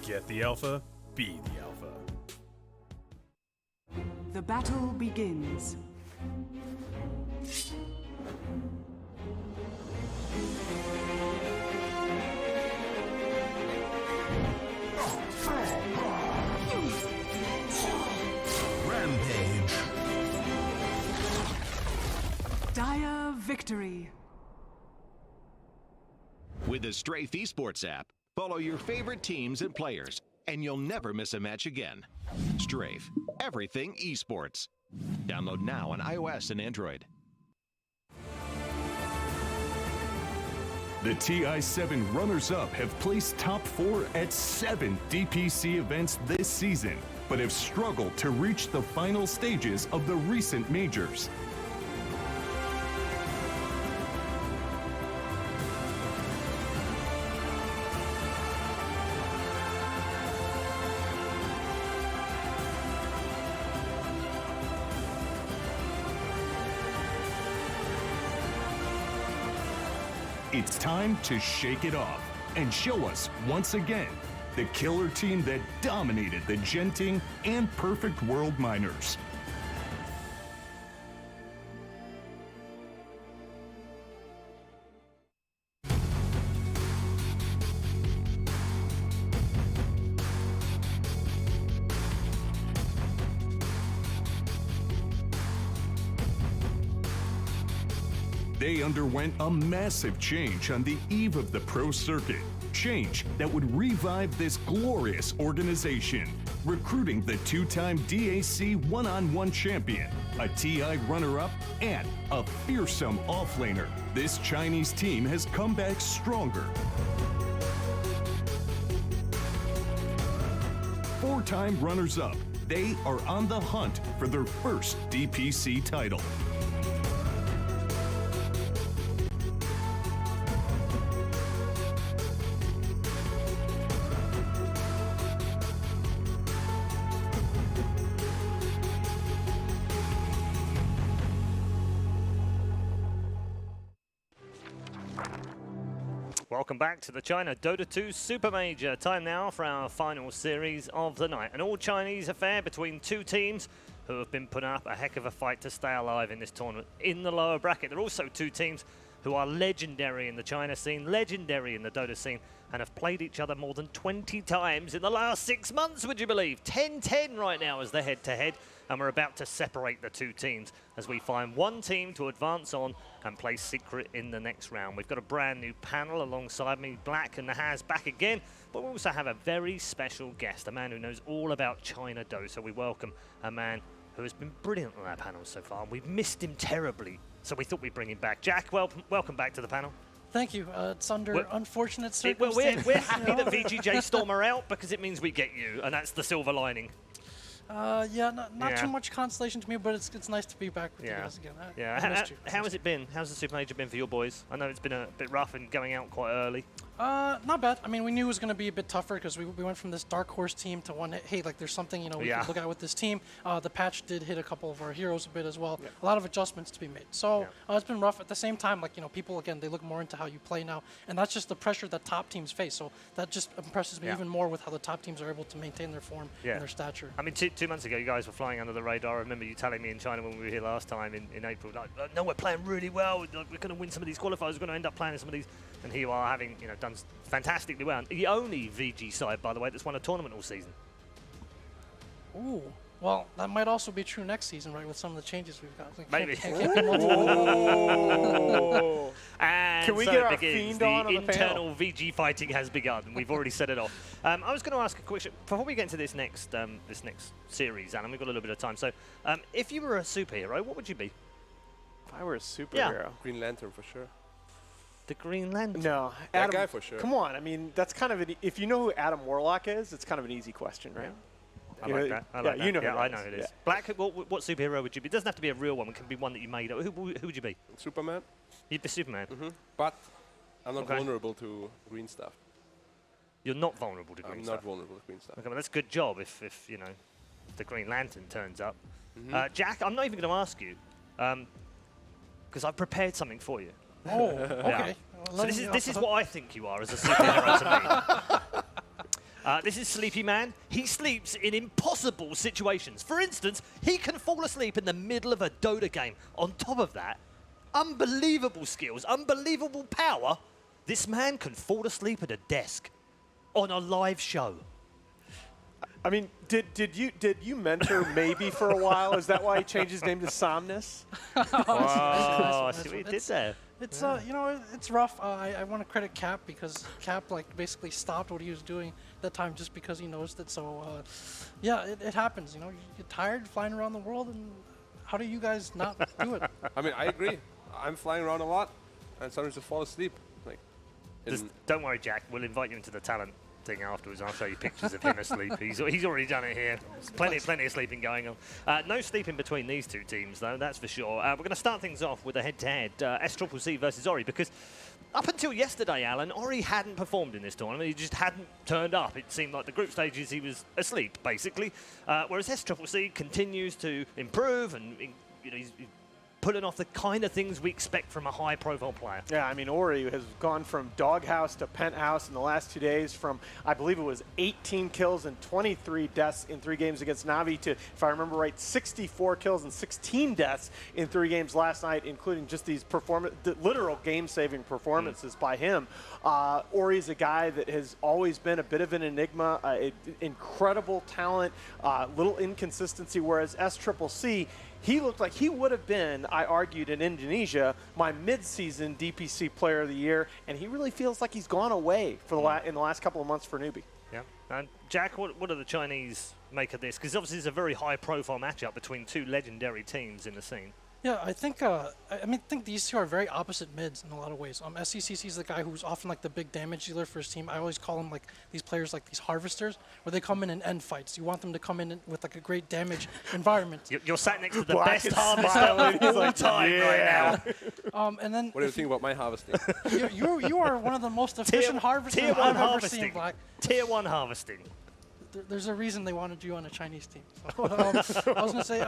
Get the alpha, be the alpha. The battle begins. Rampage. Dire victory. With the Strafe Esports app, follow your favorite teams and players, and you'll never miss a match again. Strafe, everything esports. Download now on iOS and Android. The TI7 runners-up have placed top 4 at 7 DPC events this season, but have struggled to reach the final stages of the recent majors. It's time to shake it off and show us, once again, the killer team that dominated the Genting and Perfect World Minors. They underwent a massive change on the eve of the pro circuit. Change that would revive this glorious organization, recruiting the two-time DAC one-on-one champion, a TI runner-up, and a fearsome offlaner. This Chinese team has come back stronger. 4-time runners-up, they are on the hunt for their first DPC title. Welcome back to the China Dota2 Supermajor. Time now for our final series of the night. An all-Chinese affair between two teams who have been putting up a heck of a fight to stay alive in this tournament. In the lower bracket, there are also two teams who are legendary in the China scene, legendary in the Dota scene, and have played each other more than 20 times in the last 6 months, would you believe? 10-10 right now as the head-to-head, and we're about to separate the two teams as we find one team to advance on and play secret in the next round. We've got a brand new panel alongside me, Black and Nahaz back again, but we also have a very special guest, a man who knows all about China Dota. We welcome a man who has been brilliant on our panel so far, and we've missed him terribly, so we thought we'd bring him back. Jack, welcome back to the panel. Thank you. It's under unfortunate circumstances. We're happy that VGJ Storm are out because it means we get you, and that's the silver lining. Yeah, not too much consolation to me, but it's nice to be back with you guys again. How has it been? How's the Supermajor been for your boys? I know it's been a bit rough and going out quite early. Not bad. I mean, we knew it was going to be a bit tougher because we went from this dark horse team to one, hey, like there's something, we can look at with this team. The patch did hit a couple of our heroes a bit as well. Yeah. A lot of adjustments to be made. So it's been rough. At the same time, people, again, they look more into how you play now. And that's just the pressure that top teams face. So that just impresses me even more with how the top teams are able to maintain their form and their stature. I mean, 2 months ago, you guys were flying under the radar. I remember you telling me in China when we were here last time in April, like, no, we're playing really well. We're going to win some of these qualifiers. We're going to end up playing some of these. And here you are having, done fantastically well. And the only VG side, by the way, that's won a tournament all season. Ooh. Well, that might also be true next season, right, with some of the changes we've got. Maybe. And can we so get our begins. fiend on the the internal panel? VG fighting has begun. We've already set it off. I was going to ask a question before we get into this next series, Alan. We've got a little bit of time. So, if you were a superhero, what would you be? If I were a superhero, Green Lantern for sure. The Green Lantern. No, That guy for sure. Come on, I mean that's kind of if you know who Adam Warlock is, it's kind of an easy question, right? I like that. I like that. You know. Yeah, I know who it is. Black. What superhero would you be? It doesn't have to be a real one. It can be one that you made up. Who would you be? Superman. You'd be Superman. But I'm not vulnerable to green stuff. You're not vulnerable to green stuff. I'm not vulnerable to green stuff. Okay, well, that's a good job if the Green Lantern turns up. Jack, I'm not even going to ask you because I've prepared something for you. Oh, okay. So this is what I think you are as a superhero to This is Sleepy Man. He sleeps in impossible situations. For instance, he can fall asleep in the middle of a Dota game. On top of that, unbelievable skills, unbelievable power. This man can fall asleep at a desk on a live show. I mean, did you mentor maybe for a while? Is that why he changed his name to Somnus? Oh, I see what he did there. It's you know, it's rough. I want to credit Cap because Cap like basically stopped what he was doing that time just because he noticed it. So yeah, it happens. You know, you get tired flying around the world, and how do you guys not do it? I mean, I agree. I'm flying around a lot, and sometimes just fall asleep. Like, don't worry, Jack. We'll invite you into the talent thing afterwards. I'll show you pictures of him asleep. He's already done it here. There's plenty of sleeping going on. No sleeping between these two teams, though, that's for sure. We're going to start things off with a head-to-head SCCC versus Ori, because up until yesterday, Alan, Ori hadn't performed in this tournament. He just hadn't turned up. It seemed like the group stages he was asleep, basically. Whereas SCCC continues to improve, and you know, he's pulling off the kind of things we expect from a high-profile player. Yeah, I mean, Ori has gone from doghouse to penthouse in the last 2 days from, I believe it was 18 kills and 23 deaths in 3 games against Na'Vi to, if I remember right, 64 kills and 16 deaths in 3 games last night, including just these literal game-saving performances by him. Ori's a guy that has always been a bit of an enigma, incredible talent, little inconsistency, whereas SCCC, he looked like he would have been, I argued, in Indonesia, my mid-season DPC Player of the Year, and he really feels like he's gone away for in the last couple of months for Newbee. Yeah. And Jack, what do the Chinese make of this? Because obviously it's a very high-profile matchup between 2 legendary teams in the scene. Yeah, I think I think these two are very opposite mids in a lot of ways. SCCC is the guy who's often like the big damage dealer for his team. I always call him like these players like these harvesters, where they come in and end fights. You want them to come in with like a great damage environment. You're sat next to the best harvester of all time right now. And then what do you think about my harvesting? you are one of the most efficient harvesters I've ever seen, Black. Tier 1 harvesting. There's a reason they wanted you on a Chinese team. So, I was going to say,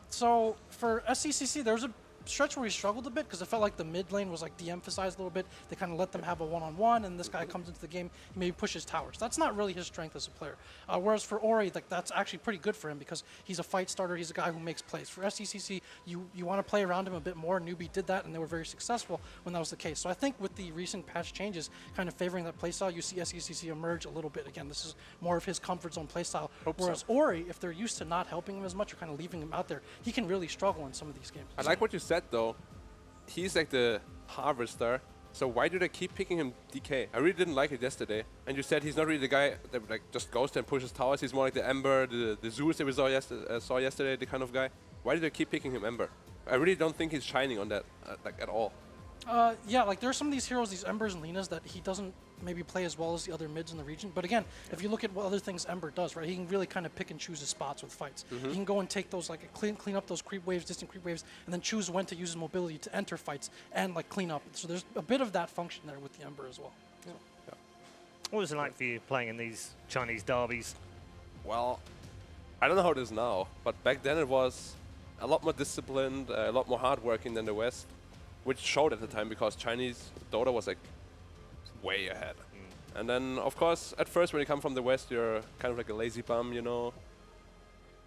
so for SCCC, there was a stretch where he struggled a bit because it felt like the mid lane was like de-emphasized a little bit. They kind of let them have a one-on-one, and this guy comes into the game, he maybe pushes towers. That's not really his strength as a player. Whereas for Ori, like that's actually pretty good for him because he's a fight starter. He's a guy who makes plays. For SCCC, you want to play around him a bit more. Newbee did that, and they were very successful when that was the case. So I think with the recent patch changes, kind of favoring that playstyle, you see SCCC emerge a little bit. Again, this is more of his comfort zone playstyle. Whereas Ori, if they're used to not helping him as much or kind of leaving him out there, he can really struggle in some of these games. I like what you said, though. He's like the harvester, so why do they keep picking him DK? I really didn't like it yesterday. And you said he's not really the guy that like just goes there and pushes towers. He's more like the Ember, the Zeus that we saw yesterday, the kind of guy. Why do they keep picking him Ember? I really don't think he's shining on that like at all. Yeah, like there are some of these heroes, these Embers and Linas, that he doesn't maybe play as well as the other mids in the region. But again, if you look at what other things Ember does, right, he can really kind of pick and choose his spots with fights. He can go and take those, like clean up those creep waves, distant creep waves, and then choose when to use his mobility to enter fights and like clean up. So there's a bit of that function there with the Ember as well. Yeah. What was it like for you playing in these Chinese derbies? Well, I don't know how it is now, but back then it was a lot more disciplined, a lot more hardworking than the West, which showed at the time because Chinese Dota was like way ahead. And then, of course, at first when you come from the West, you're kind of like a lazy bum, you know.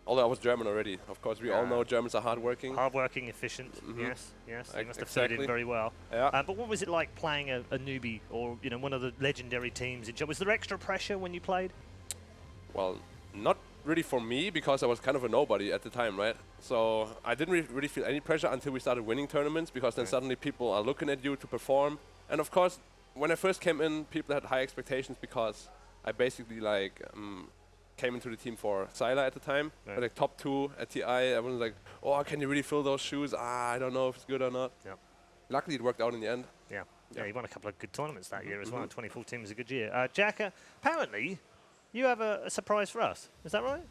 Although I was German already. Of course, we all know Germans are hardworking. Hardworking, efficient. Yes. They must have fit in very well. Yeah. But what was it like playing a Newbee or one of the legendary teams? Was there extra pressure when you played? Well, not really for me because I was kind of a nobody at the time, right? So I didn't really feel any pressure until we started winning tournaments because then suddenly people are looking at you to perform. And of course, when I first came in, people had high expectations because I basically like came into the team for Sylar at the time, like top 2 at TI. I was like, oh, can you really fill those shoes? I don't know if it's good or not. Yeah. Luckily, it worked out in the end. Yeah, you won a couple of good tournaments that year as well. 2014 was a good year. Jack, apparently, you have a surprise for us. Is that right?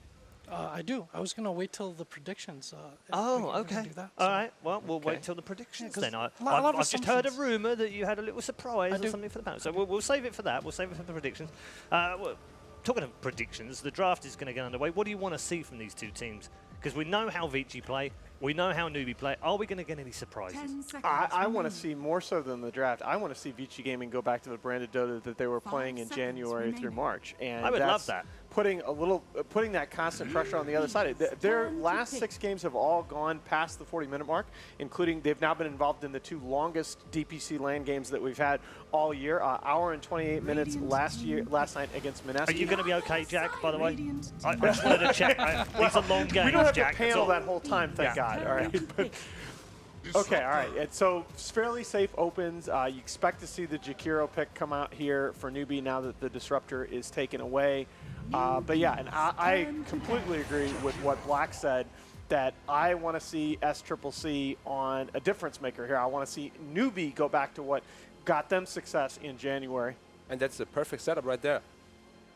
I do. I was going to wait till the predictions. Okay. Do that, all right. Well, we'll wait till the predictions then. I've just heard a rumor that you had a little surprise or something for the panel. So we'll save it for that. We'll save it for the predictions. Talking of predictions, the draft is going to get underway. What do you want to see from these two teams? Because we know how Vici play. We know how Newbee play. Are we going to get any surprises? 10 seconds I want to remaining. see more so than the draft. I want to see Vici Gaming go back to the branded Dota that they were 5 playing in seconds January through remaining. March, and I would love that's that. putting that constant pressure on the other side. Their last 6 games have all gone past the 40-minute mark, including they've now been involved in the 2 longest DPC LAN games that we've had all year. Hour and 28 minutes last night against Mineski. Are you going to be okay, Jack, by the way? Radiant I just wanted to check. These are long games, We don't have Jack. to panel that whole time, thank God. All right. But, okay, all right. And so fairly safe opens. You expect to see the Jakiro pick come out here for Newbee now that the disruptor is taken away. But yeah, and I completely agree with what Black said, that I want to see SCCC on a difference maker here. I want to see Newbee go back to what got them success in January. And that's the perfect setup right there.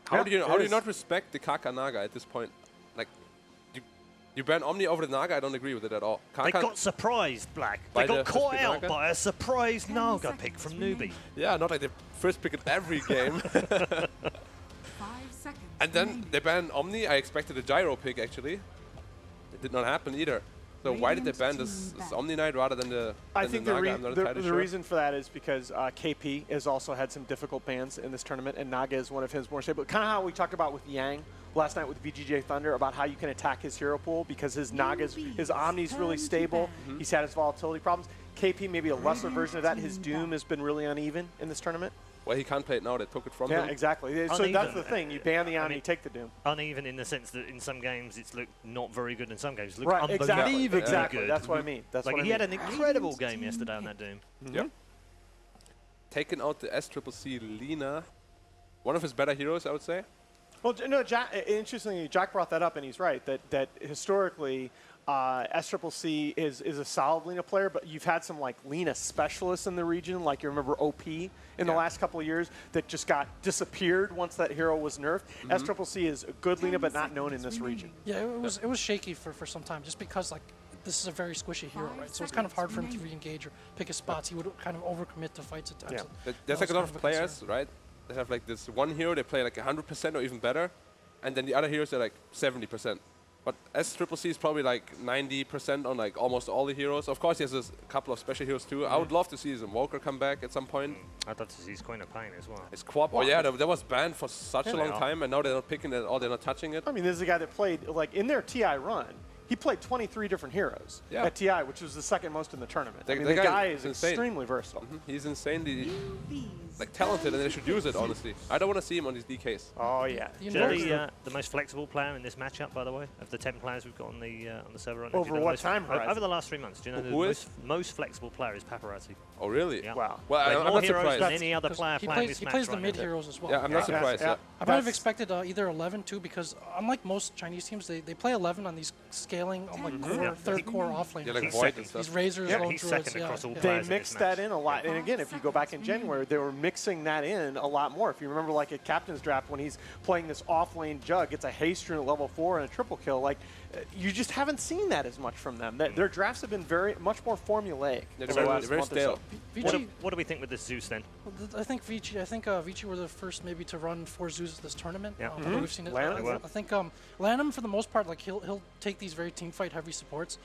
How do you not respect the Kaka Naga at this point? Like, you ban Omni over the Naga? I don't agree with it at all. They got surprised, Black. They got caught out by a surprise Naga pick from Newbee. Yeah, not like the first pick in every game. 5 seconds And then remaining. they ban Omni. I expected a Gyro pick, actually. It did not happen either. So why did they ban this Omni Knight rather than the I think Naga? I'm not entirely the sure. reason for that is because KP has also had some difficult bans in this tournament, and Naga is one of his more stable. Kind of how we talked about with Yang last night with VGJ Thunder about how you can attack his hero pool because his Naga's, his Omni's really stable. He's had his volatility problems. KP maybe a lesser version of that. His Doom has been really uneven in this tournament. Well, he can't play it now. They took it from him. Yeah, exactly. So Uneven. that's the thing. You ban the Omni, you take the Doom. Uneven in the sense that in some games it's looked not very good, in some games it's looked Right, unbelievably exactly. good. That's what I mean. That's Like what he I had mean. an incredible game yesterday on that Doom. Yep. Taking out the SCCC Lina. One of his better heroes, I would say. Well, no, Jack, interestingly, Jack brought that up, and he's right, that historically, SCCC is a solid Lina player, but you've had some like Lina specialists in the region, like you remember OP in the last couple of years that just got disappeared once that hero was nerfed. SCCC is a good Lina, but not known in this region. Yeah, it was shaky for some time, just because like this is a very squishy hero, right? So it's kind of hard for him to re-engage or pick his spots. He would kind of overcommit to fights at times. Yeah. There's like a lot of players, right? They have like this one hero, they play like 100% or even better, and then the other heroes are like 70%. But SCCC is probably like 90% on like almost all the heroes. Of course, he has a couple of special heroes too. I would love to see his Invoker come back at some point. I'd love to see his Queen of Pain as well. His Quap, oh yeah, that was banned for such a long are. time, and now they're not picking it or they're not touching it. I mean, this is a guy that played, like, in their TI run, he played 23 different heroes at TI, which was the second most in the tournament. I mean, the guy is insane. extremely versatile. He's insanely like talented, and they should use it, honestly. I don't want to see him on these DKs. Oh, yeah. The Do you know Invoker- the most flexible player in this matchup, by the way, of the 10 players we've got on the server right now? Over Do you know the what most- time horizon? Over the last 3 months. Do you know Who the is? most flexible player is Paparazzi? Oh, really? Yeah. Wow. Well, Played I'm more not heroes surprised. than any other player he playing plays, this he match plays the right mid now. heroes as well. Yeah, I'm not Yeah. surprised. Yeah. Yeah. I might have expected either 11 too, because unlike most Chinese teams, they play 11 on these scaling on like core, third core offlane. Yeah, like He's Void second. and stuff. These razors, Yeah, lone he's druids, second across all They players in this mixed that match. in a lot. And again, if you go back in January, they were mixing that in a lot more. If you remember, like at Captain's Draft, when he's playing this off-lane Jug, it's a haste rune at level 4 and a triple kill. Like, you just haven't seen that as much from them. Their drafts have been much more formulaic. They're over the very, last very month or stale. so. Vici, What do we think with this Zeus then? I think Vici were the first maybe to run 4 Zeus this tournament. Yeah. Although we've seen it. Lanham? I think Lanham, for the most part, like he'll take these very team fight heavy supports.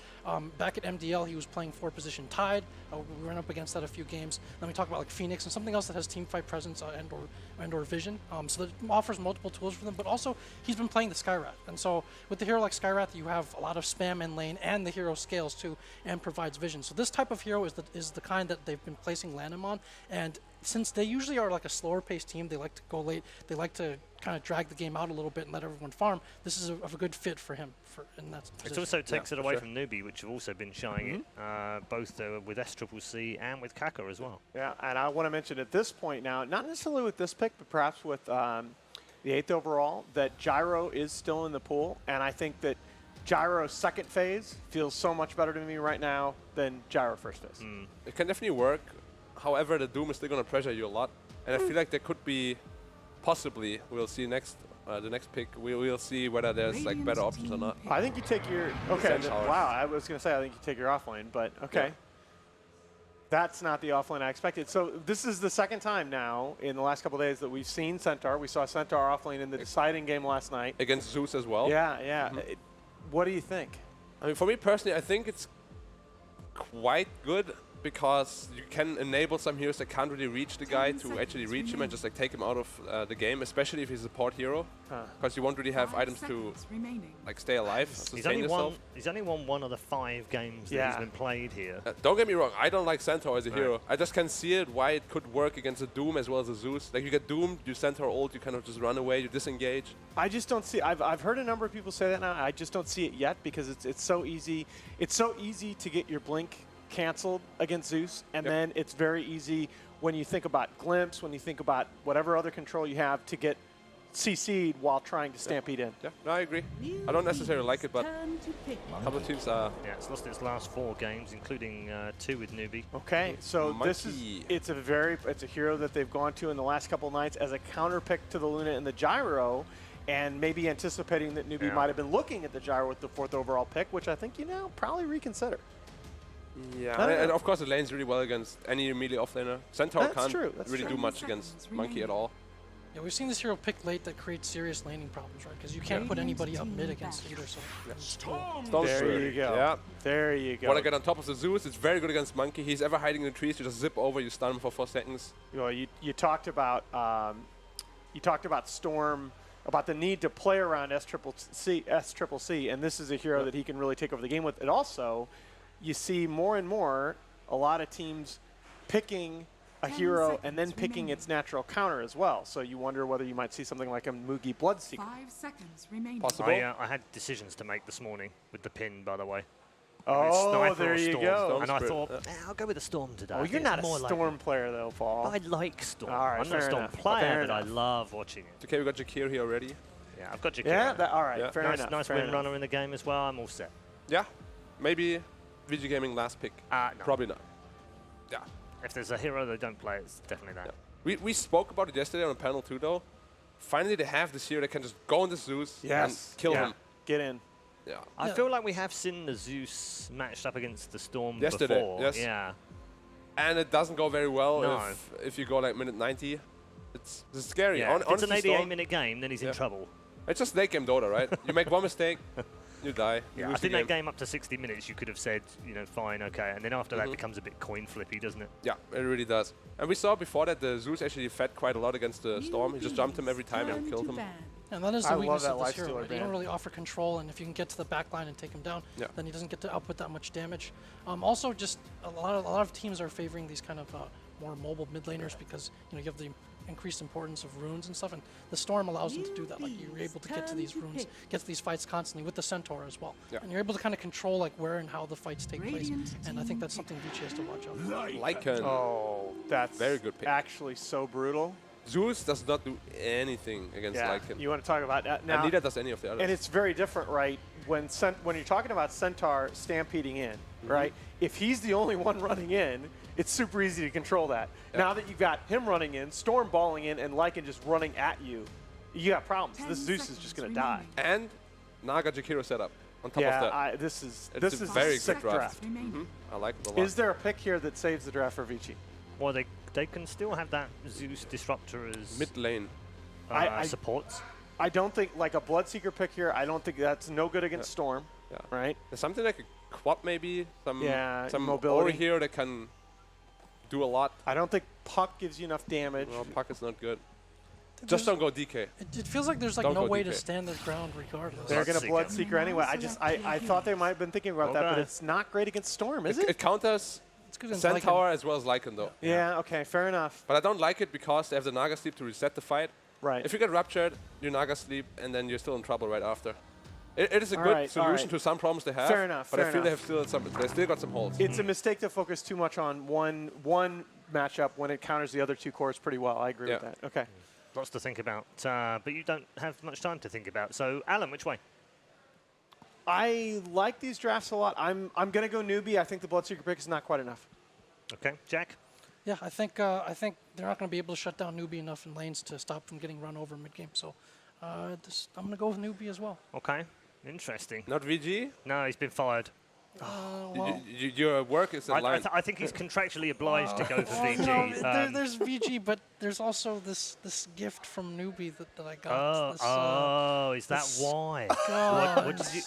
Back at MDL, he was playing 4 position Tide. We ran up against that a few games. Then we talk about like Phoenix and something else that has team fight presence and/or vision. So that offers multiple tools for them. But also he's been playing the Skyrat, and so with the hero like Skyrat, you have a lot of spam in lane, and the hero scales too and provides vision. So this type of hero is the kind that they've been placing Lanham on, and since they usually are like a slower paced team, they like to go late, they like to kind of drag the game out a little bit and let everyone farm. This is a good fit for him in that position. It also takes it away sure. from Newbee, which have also been shying it, both with SCCC and with Kaka as well. Yeah, and I want to mention at this point now, not necessarily with this pick, but perhaps with the 8th overall, that Gyro is still in the pool, and I think that Gyro's second phase feels so much better to me right now than Gyro first phase. It can definitely work. However, the Doom is still going to pressure you a lot. And I feel like there could be, possibly, we'll see the next pick, we'll see whether there's like better options or not. I think you take your, okay, Send power. wow, I was going to say I think you take your offlane, but okay. Yeah. That's not the offlane I expected. So this is the second time now in the last couple of days that we've seen Centaur. We saw Centaur offlane in the deciding game last night. Against Zeus as well. Yeah, yeah. What do you think? I mean, for me personally, I think it's quite good because you can enable some heroes that can't really reach the guy to actually reach him and just like take him out of the game, especially if he's a support hero, because you won't really have items to like stay alive, sustain yourself. He's only won one of the 5 games that he's been played here. Don't get me wrong, I don't like Centaur as a hero. I just can see it why it could work against a Doom as well as a Zeus. Like you get Doomed, you Centaur ult, you kind of just run away, you disengage. I just don't see. I've heard a number of people say that now. I just don't see it yet because it's so easy. It's so easy to get your blink canceled against Zeus, and then it's very easy when you think about Glimpse, when you think about whatever other control you have to get CC'd while trying to stampede in. Yeah, no, I agree. I don't necessarily like it, but a couple of teams are. Yeah, it's lost its last 4 games, including 2 with Newbee. Okay, so this is it's a hero that they've gone to in the last couple nights as a counter pick to the Luna and the Gyro, and maybe anticipating that Newbee might have been looking at the Gyro with the 4th overall pick, which I think you now probably reconsider. Yeah, and of course it lanes really well against any melee offlaner. Centaur can't really do much against Monkey at all. Yeah, we've seen this hero picked late that creates serious laning problems, right? Because you can't put anybody up mid against either. So there you go. Yeah, there you go. Want to get on top of the Zeus? It's very good against Monkey. He's ever hiding in the trees. You just zip over, you stun him for 4 seconds. You talked about Storm, about the need to play around SCCC, and this is a hero that he can really take over the game with. And also, you see more and more a lot of teams picking a hero and then picking its natural counter as well. So you wonder whether you might see something like a Mugi Bloodseeker. 5 seconds remaining. Possible. I had decisions to make this morning with the pin, by the way. Oh, there you go. And I thought, I'll go with the Storm today. Oh, you're not a Storm player, though, Paul. I like Storm. All right, I'm not a Storm player, but I love watching it. Okay, we got Jakir here already. Yeah, I've got Jakir. Yeah, all right, fair enough. Nice win runner in the game as well. I'm all set. Yeah, maybe VG Gaming last pick. No. Probably not. Yeah. If there's a hero they don't play, it's definitely that. Yeah. We spoke about it yesterday on a panel too, though. Finally, they have this hero that can just go on the Zeus and kill him. Get in. Yeah. I feel like we have seen the Zeus matched up against the Storm yesterday, before. Yes. Yeah. And it doesn't go very well if you go like minute 90. It's scary. Yeah. If it's an 88-minute game, then he's in trouble. It's just late game Dota, right? You make one mistake, you die. Yeah, I think that game up to 60 minutes, you could have said, fine, okay. And then after that, it becomes a bit coin flippy, doesn't it? Yeah, it really does. And we saw before that the Zeus actually fed quite a lot against the Storm. He just jumped him every time and killed him. And that is the weakness of this hero. Right? You don't really offer control, and if you can get to the back line and take him down, then he doesn't get to output that much damage. Also, just a lot of teams are favoring these kind of more mobile mid laners because you have the increased importance of runes and stuff, and the Storm allows them to do that. Like you're able to get to these runes, get to these fights constantly with the Centaur as well, and you're able to kind of control like where and how the fights take place. And I think that's something Vici has to watch out for. Lycan. Oh, that's very good pick. Actually, so brutal. Zeus does not do anything against Lycan. You want to talk about that now? And neither does any of the others. And it's very different, right? When you're talking about Centaur stampeding in, right? If he's the only one running in, it's super easy to control that. Now that you've got him running in, Storm balling in, and Lycan just running at you, you got problems. This Zeus is just going to die. And Naga Jakiro setup on top of that. This is a very sick good draft. I like it a lot. Is there a pick here that saves the draft for Vici? Well, they can still have that Zeus Disruptor as mid lane supports. I don't think, like a Bloodseeker pick here, I don't think that's no good against Storm, right? There's something like a quad maybe, some mobility Ori here that can do a lot. I don't think Puck gives you enough damage. No, Puck is not good. Just don't go DK. It feels like there's like no way to stand their ground regardless. They're going to Bloodseeker anyway. I thought they might have been thinking about that, but it's not great against Storm, is it? It counters Centaur as well as Lycan, though. Yeah, okay, fair enough. But I don't like it because they have the Naga Sleep to reset the fight. Right. If you get Ruptured, you Naga Sleep, and then you're still in trouble right after. It is a good solution to some problems they have. Fair enough. But I feel they still got some holes. It's a mistake to focus too much on one matchup when it counters the other two cores pretty well. I agree with that. Okay. Lots to think about, but you don't have much time to think about. So, Alan, which way? I like these drafts a lot. I'm going to go Newbee. I think the Bloodseeker pick is not quite enough. Okay, Jack? Yeah, I think they're not going to be able to shut down Newbee enough in lanes to stop from getting run over mid-game. So I'm going to go with Newbee as well. Okay, interesting. Not VG? No, he's been fired. Well, Your work is in line. I think he's contractually obliged to go for well, VG. no, there's VG, but there's also this gift from Newbee that I got. Is that why? What did you?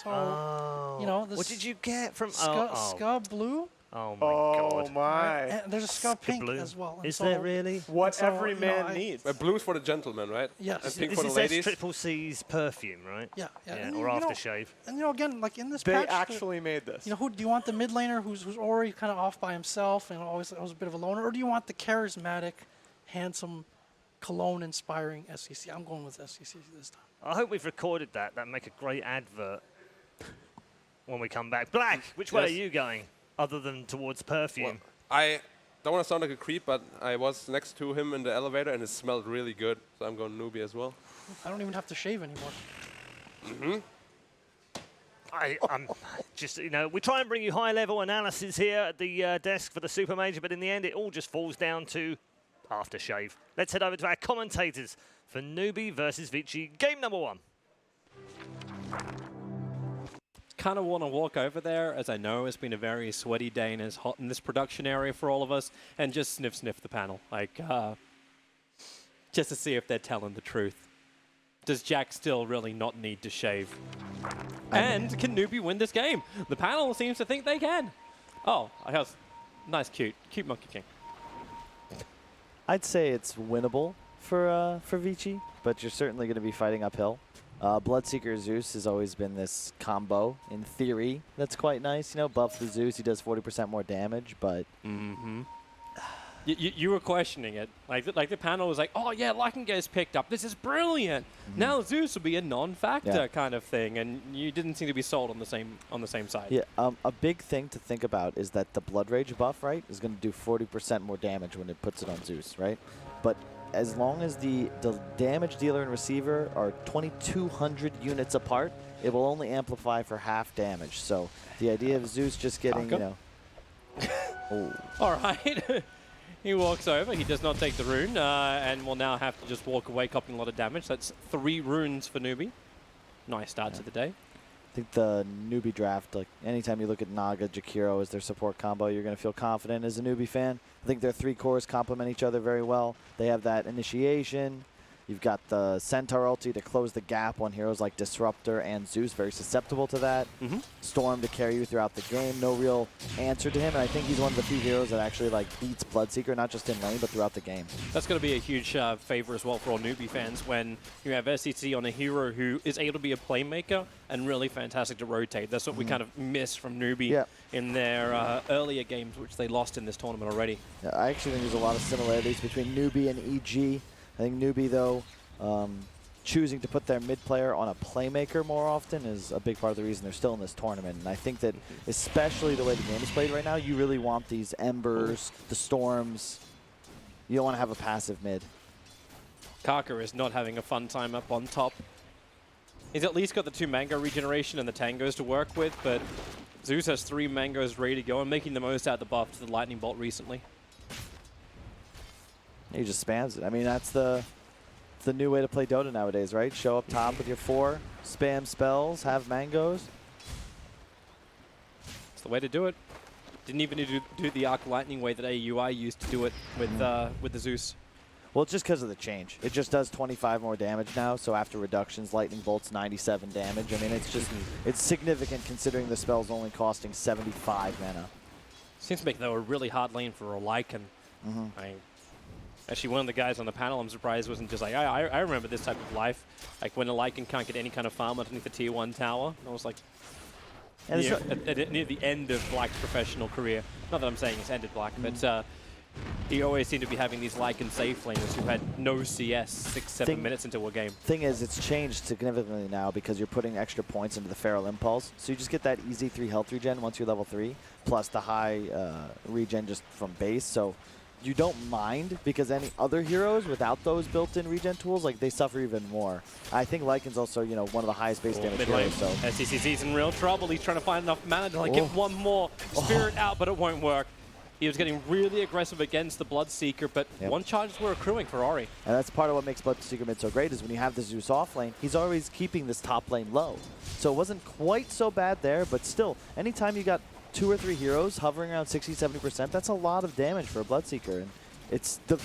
You know, this what did you get from? Ska Blue. Oh my Oh God! my! And there's a Ska Pink Blue. as well. And Is so- there really? What so, every you know, man I- needs. Blue's for the gentlemen, right? Yes. And pink This for the is their ladies. Triple C's perfume, right? Yeah. Yeah, And, or you know, aftershave. And you know, again, like in this They patch, actually made this. you know, who do you want? The mid laner who's already kind of off by himself and always a bit of a loner, or do you want the charismatic, handsome, cologne-inspiring SEC? I'm going with SEC this time. I hope we've recorded that. That'd make a great advert when we come back. Black, which way Yes. are you going, other than towards perfume? Well, I don't want to sound like a creep, but I was next to him in the elevator and it smelled really good. So I'm going Newbee as well. I don't even have to shave anymore. I'm just, you know, we try and bring you high-level analysis here at the desk for the Supermajor, but in the end, it all just falls down to aftershave. Let's head over to our commentators for Newbee versus Vici, game number 1. Kind of want to walk over there, as I know it's been a very sweaty day and it's hot in this production area for all of us, and just sniff the panel, like just to see if they're telling the truth. Does Jack still really not need to shave? And can Newbee win this game? The panel seems to think they can. Oh, I have nice, cute Monkey King. I'd say it's winnable for Vici, but you're certainly going to be fighting uphill. Bloodseeker Zeus has always been this combo, in theory, that's quite nice. You know, buff the Zeus, he does 40% more damage, but... You were questioning it. Like the panel was like, oh yeah, Lycan gets picked up. This is brilliant. Now Zeus will be a non-factor kind of thing, and you didn't seem to be sold on the same side. Yeah, a big thing to think about is that the Blood Rage buff, right, is going to do 40% more damage when it puts it on Zeus, right? But as long as the damage dealer and receiver are 2,200 units apart, it will only amplify for half damage. So the idea of Zeus just getting, you know... All right. He walks over. He does not take the rune, and will now have to just walk away, copying a lot of damage. That's 3 runes for Newbee. Nice start to the day. I think the Newbee draft, like anytime you look at Naga, Jakiro as their support combo, you're going to feel confident as a Newbee fan. I think their 3 cores complement each other very well. They have that initiation. You've got the Centaur ulti to close the gap on heroes like Disruptor and Zeus, very susceptible to that. Storm to carry you throughout the game. No real answer to him, and I think he's one of the few heroes that actually like beats Bloodseeker, not just in lane, but throughout the game. That's going to be a huge favor as well for all Newbee fans when you have SEC on a hero who is able to be a playmaker and really fantastic to rotate. That's what we kind of miss from Newbee in their earlier games, which they lost in this tournament already. Yeah, I actually think there's a lot of similarities between Newbee and EG. I think Newbee, though, choosing to put their mid player on a playmaker more often is a big part of the reason they're still in this tournament. And I think that especially the way the game is played right now, you really want these Embers, the Storms. You don't want to have a passive mid. Kaka is not having a fun time up on top. He's at least got the 2 mango regeneration and the tangos to work with, but Zeus has 3 mangoes ready to go and making the most out of the buff to the lightning bolt recently. He just spams it. I mean, that's the new way to play Dota nowadays, right? Show up top with your 4, spam spells, have mangoes. It's the way to do it. Didn't even need to do the arc lightning way that AUI used to do it with the Zeus. Well, it's just because of the change. It just does 25 more damage now, so after reductions, Lightning Bolt's 97 damage. I mean, it's just, it's significant considering the spell's only costing 75 mana. Seems to make, though, a really hard lane for a Lycan. I mean, actually, one of the guys on the panel, I'm surprised, wasn't just like, I remember this type of life. Like when a Lycan can't get any kind of farm underneath the tier 1 tower. I was like, near the end of Black's professional career. Not that I'm saying it's ended Black, but he always seemed to be having these Lycan safe laners who had no CS 6-7 minutes into a game. Thing is, it's changed significantly now because you're putting extra points into the Feral Impulse. So you just get that easy 3 health regen once you're level 3, plus the high regen just from base. So you don't mind, because any other heroes without those built-in regen tools, like, they suffer even more. I think Lycan's also, you know, one of the highest base damage heroes. So SCC's in real trouble. He's trying to find enough mana to like get one more spirit out, but it won't work. He was getting really aggressive against the Bloodseeker, but one charges were accruing for Ori. And that's part of what makes Bloodseeker mid so great, is when you have the Zeus off lane, he's always keeping this top lane low. So it wasn't quite so bad there, but still, anytime you got 2 or 3 heroes hovering around 60-70%. That's a lot of damage for a Bloodseeker, and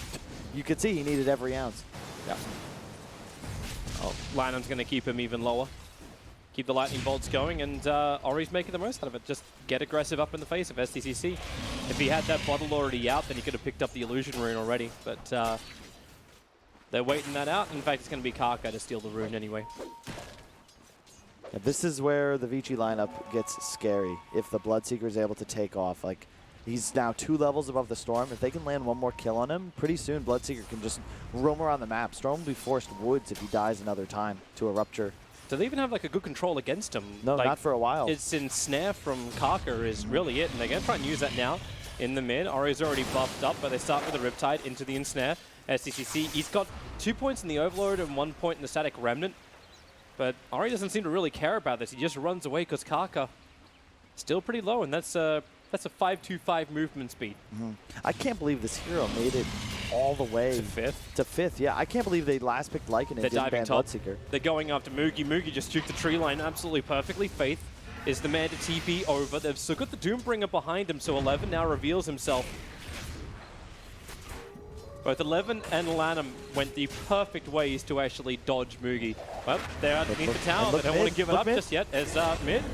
you could see he needed every ounce. Yeah. Oh, Lanham's going to keep him even lower. Keep the lightning bolts going, and Ori's making the most out of it. Just get aggressive up in the face of SDCC. If he had that bottle already out, then he could have picked up the illusion rune already, but they're waiting that out. In fact, it's going to be Kaka to steal the rune anyway. Yeah, this is where the Vici lineup gets scary. If the Bloodseeker is able to take off, like, he's now 2 levels above the Storm. If they can land 1 more kill on him, pretty soon Bloodseeker can just roam around the map. Storm will be forced woods if he dies another time to a Rupture. Do they even have like a good control against him? No, like, not for a while. It's Ensnare from Kaka is really it, and they're going to try and use that now in the mid. Ori's already buffed up, but they start with the Riptide into the Ensnare. SDCC, he's got 2 points in the Overload and 1 point in the Static Remnant, but Ori doesn't seem to really care about this. He just runs away because Kaka still pretty low, and that's a 525 movement speed. I can't believe this hero made it all the way to 5th. To 5th, yeah. I can't believe they last picked Lycan and didn't ban Bloodseeker. They're going after Moogie. Moogie just juked the tree line absolutely perfectly. Faith is the man to TP over. They've still got the Doombringer behind him, so 11 now reveals himself. Both 11 and Lanham went the perfect ways to actually dodge Moogie. Well, they're underneath the tower. They don't want to give it up just yet as mid.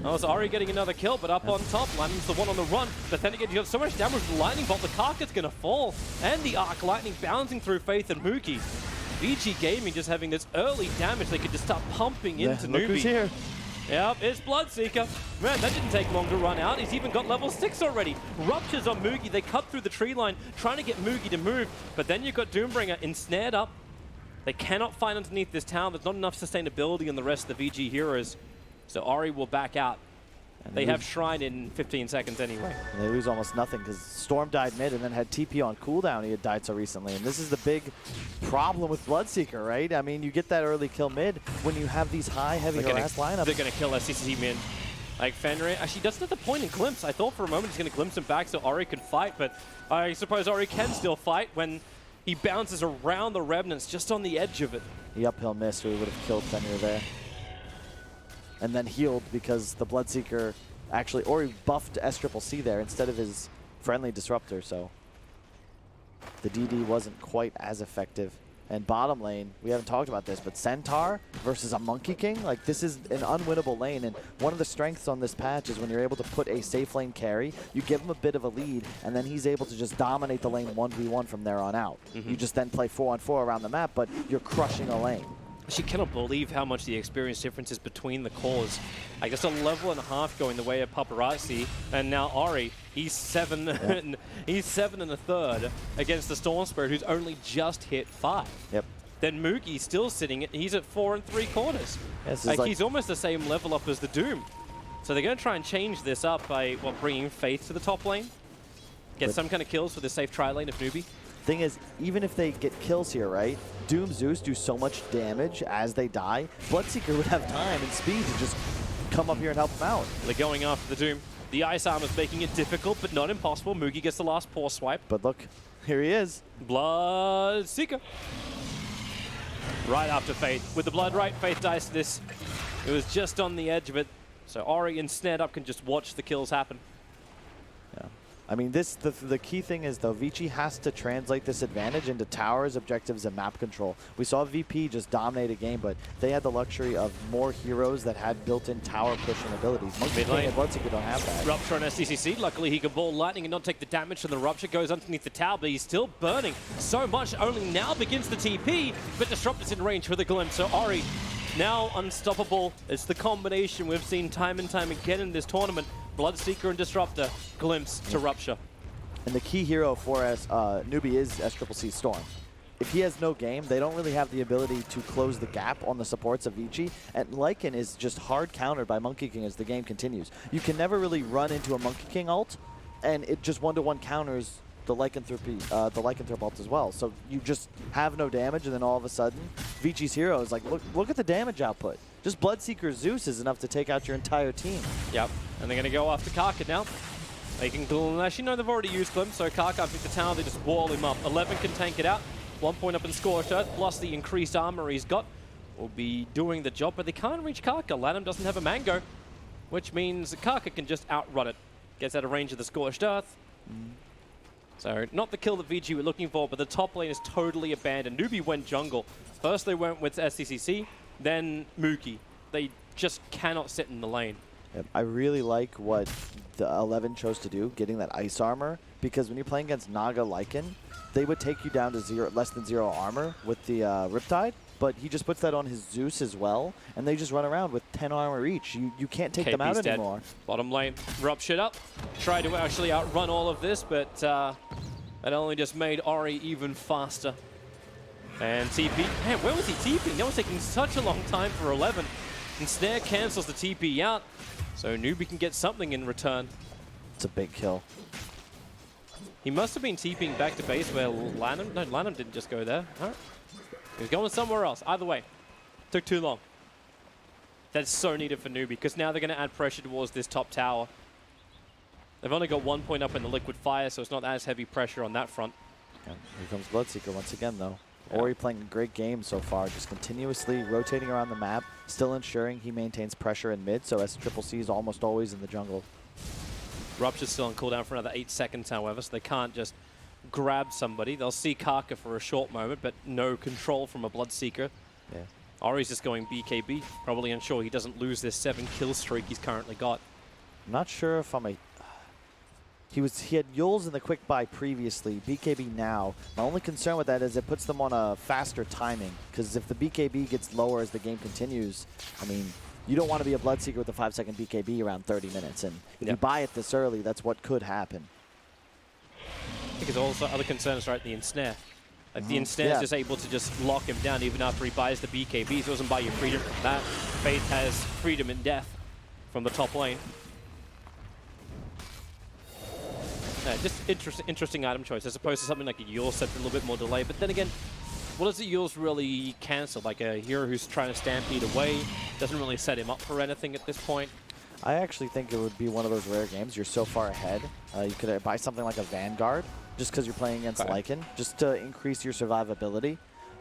Oh, it's Ori getting another kill, but up on top, Lanham's the one on the run. But then again, you have so much damage with the Lightning Bolt, the Kaka's going to fall. And the Arc Lightning bouncing through Faith and Moogie. Vici Gaming just having this early damage. They could just start pumping into look Newbee. who's here. Yep, it's Bloodseeker. Man, that didn't take long to run out. He's even got level 6 already. Ruptures on Moogie. They cut through the tree line, trying to get Moogie to move. But then you've got Doombringer ensnared up. They cannot find underneath this town. There's not enough sustainability in the rest of the VG heroes. So Ori will back out. And they have Shrine in 15 seconds anyway. And they lose almost nothing because Storm died mid and then had TP on cooldown. He had died so recently. And this is the big problem with Bloodseeker, right? I mean, you get that early kill mid when you have these high, heavy harass lineups. They're going to kill SCC mid. Like Fenrir, actually doesn't have the point in glimpse. I thought for a moment he's going to glimpse him back so Ori can fight, but I suppose Ori can still fight when he bounces around the Remnants just on the edge of it. The uphill miss, or he would have killed Fenrir there. And then healed because the Bloodseeker actually, or he buffed SCCC there instead of his friendly Disruptor, so the DD wasn't quite as effective. And bottom lane, we haven't talked about this, but Centaur versus a Monkey King, like this is an unwinnable lane, and one of the strengths on this patch is when you're able to put a safe lane carry, you give him a bit of a lead, and then he's able to just dominate the lane 1v1 from there on out. You just then play 4-on-4 around the map, but you're crushing a lane. She cannot believe how much the experience difference is between the cores. I guess a level and a half going the way of Paparazzi, and now Ori, he's 7 and he's 7 1/3 against the Storm Spirit, who's only just hit 5. Yep. Then Moogie's still sitting he's at 4 3/4. Yes, like he's almost the same level up as the Doom. So they're going to try and change this up by bringing Faith to the top lane, get some kind of kills for the safe tri lane of Newbee. Thing is, even if they get kills here, right? Doom, Zeus do so much damage as they die. Bloodseeker would have time and speed to just come up here and help them out. They're going after the Doom. The Ice Armor's making it difficult, but not impossible. Moogie gets the last paw swipe. But look, here he is. Bloodseeker. Right after Faith. With the Blood right, Faith dies to this. It was just on the edge of it. So Ori ensnared up can just watch the kills happen. Yeah. I mean, the key thing is, though, Vici has to translate this advantage into towers, objectives, and map control. We saw VP just dominate a game, but they had the luxury of more heroes that had built-in tower pushing abilities. Monkey King and Bloodseeker don't have that. Rupture on SCCC. Luckily, he can ball lightning and not take the damage from the Rupture. Goes underneath the tower, but he's still burning so much. Only now begins the TP, but Disruptor's in range for the glimpse. So Ori now unstoppable. It's the combination we've seen time and time again in this tournament. Bloodseeker and Disruptor, glimpse to Rupture. And the key hero for Newbee is SCCC Storm. If he has no game, they don't really have the ability to close the gap on the supports of Vici, and Lycan is just hard countered by Monkey King as the game continues. You can never really run into a Monkey King ult, and it just one-to-one counters the Lycanthrope ult as well. So you just have no damage, and then all of a sudden, Vici's hero is like, look at the damage output. Just Bloodseeker Zeus is enough to take out your entire team. Yep, and they're going to go after Kaka now. They can actually, no, they've already used Glimpse, so Kaka pick the tower, they just wall him up. 11 can tank it out. 1 point up in Scorched Earth, plus the increased armor he's got will be doing the job, but they can't reach Kaka. Lanham doesn't have a Mango, which means Kaka can just outrun it. Gets out of range of the Scorched Earth. So not the kill that Vici were looking for, but the top lane is totally abandoned. Newbee went jungle. First they went with SCCC, then Mookie. They just cannot sit in the lane. Yep. I really like what the 11 chose to do, getting that ice armor, because when you're playing against Naga Lycan, they would take you down to less than 0 armor with the Riptide, but he just puts that on his Zeus as well, and they just run around with 10 armor each. You can't take them out dead. anymore. Bottom lane, Rup shit up. Tried to actually outrun all of this, but it only just made Ori even faster. And TP, man, where was he TPing? That was taking such a long time for 11. And Snare cancels the TP out, so Newbee can get something in return. It's a big kill. He must have been TPing back to base where Lanham, no, Lanham didn't just go there. All right. He was going somewhere else. Either way, took too long. That's so needed for Newbee, because now they're going to add pressure towards this top tower. They've only got 1 point up in the liquid fire, so it's not as heavy pressure on that front. And here comes Bloodseeker once again, though. Yeah. Ori playing a great game so far, just continuously rotating around the map, still ensuring he maintains pressure in mid, so SCCC is almost always in the jungle. Rupture's still on cooldown for another 8 seconds, however, so they can't just grab somebody. They'll see Kaka for a short moment, but no control from a Bloodseeker. Yeah. Ori's just going BKB, probably ensure he doesn't lose this 7 kill streak he's currently got. I'm not sure if I'm a... He had Yules in the quick buy previously, BKB now. My only concern with that is it puts them on a faster timing, because if the BKB gets lower as the game continues, I mean, you don't want to be a Bloodseeker with a 5-second BKB around 30 minutes, and if you buy it this early, that's what could happen. I think there's also other concerns, right? The ensnare. Like the ensnare is just able to just lock him down even after he buys the BKB. He doesn't buy you freedom from that. Faith has freedom in death from the top lane. Just interesting item choice, as opposed to something like a Yules set for a little bit more delay. But then again, what does the Yules really cancel? Like a hero who's trying to stampede away, doesn't really set him up for anything at this point. I actually think it would be one of those rare games. You're so far ahead. You could buy something like a Vanguard, just because you're playing against Lycan, just to increase your survivability.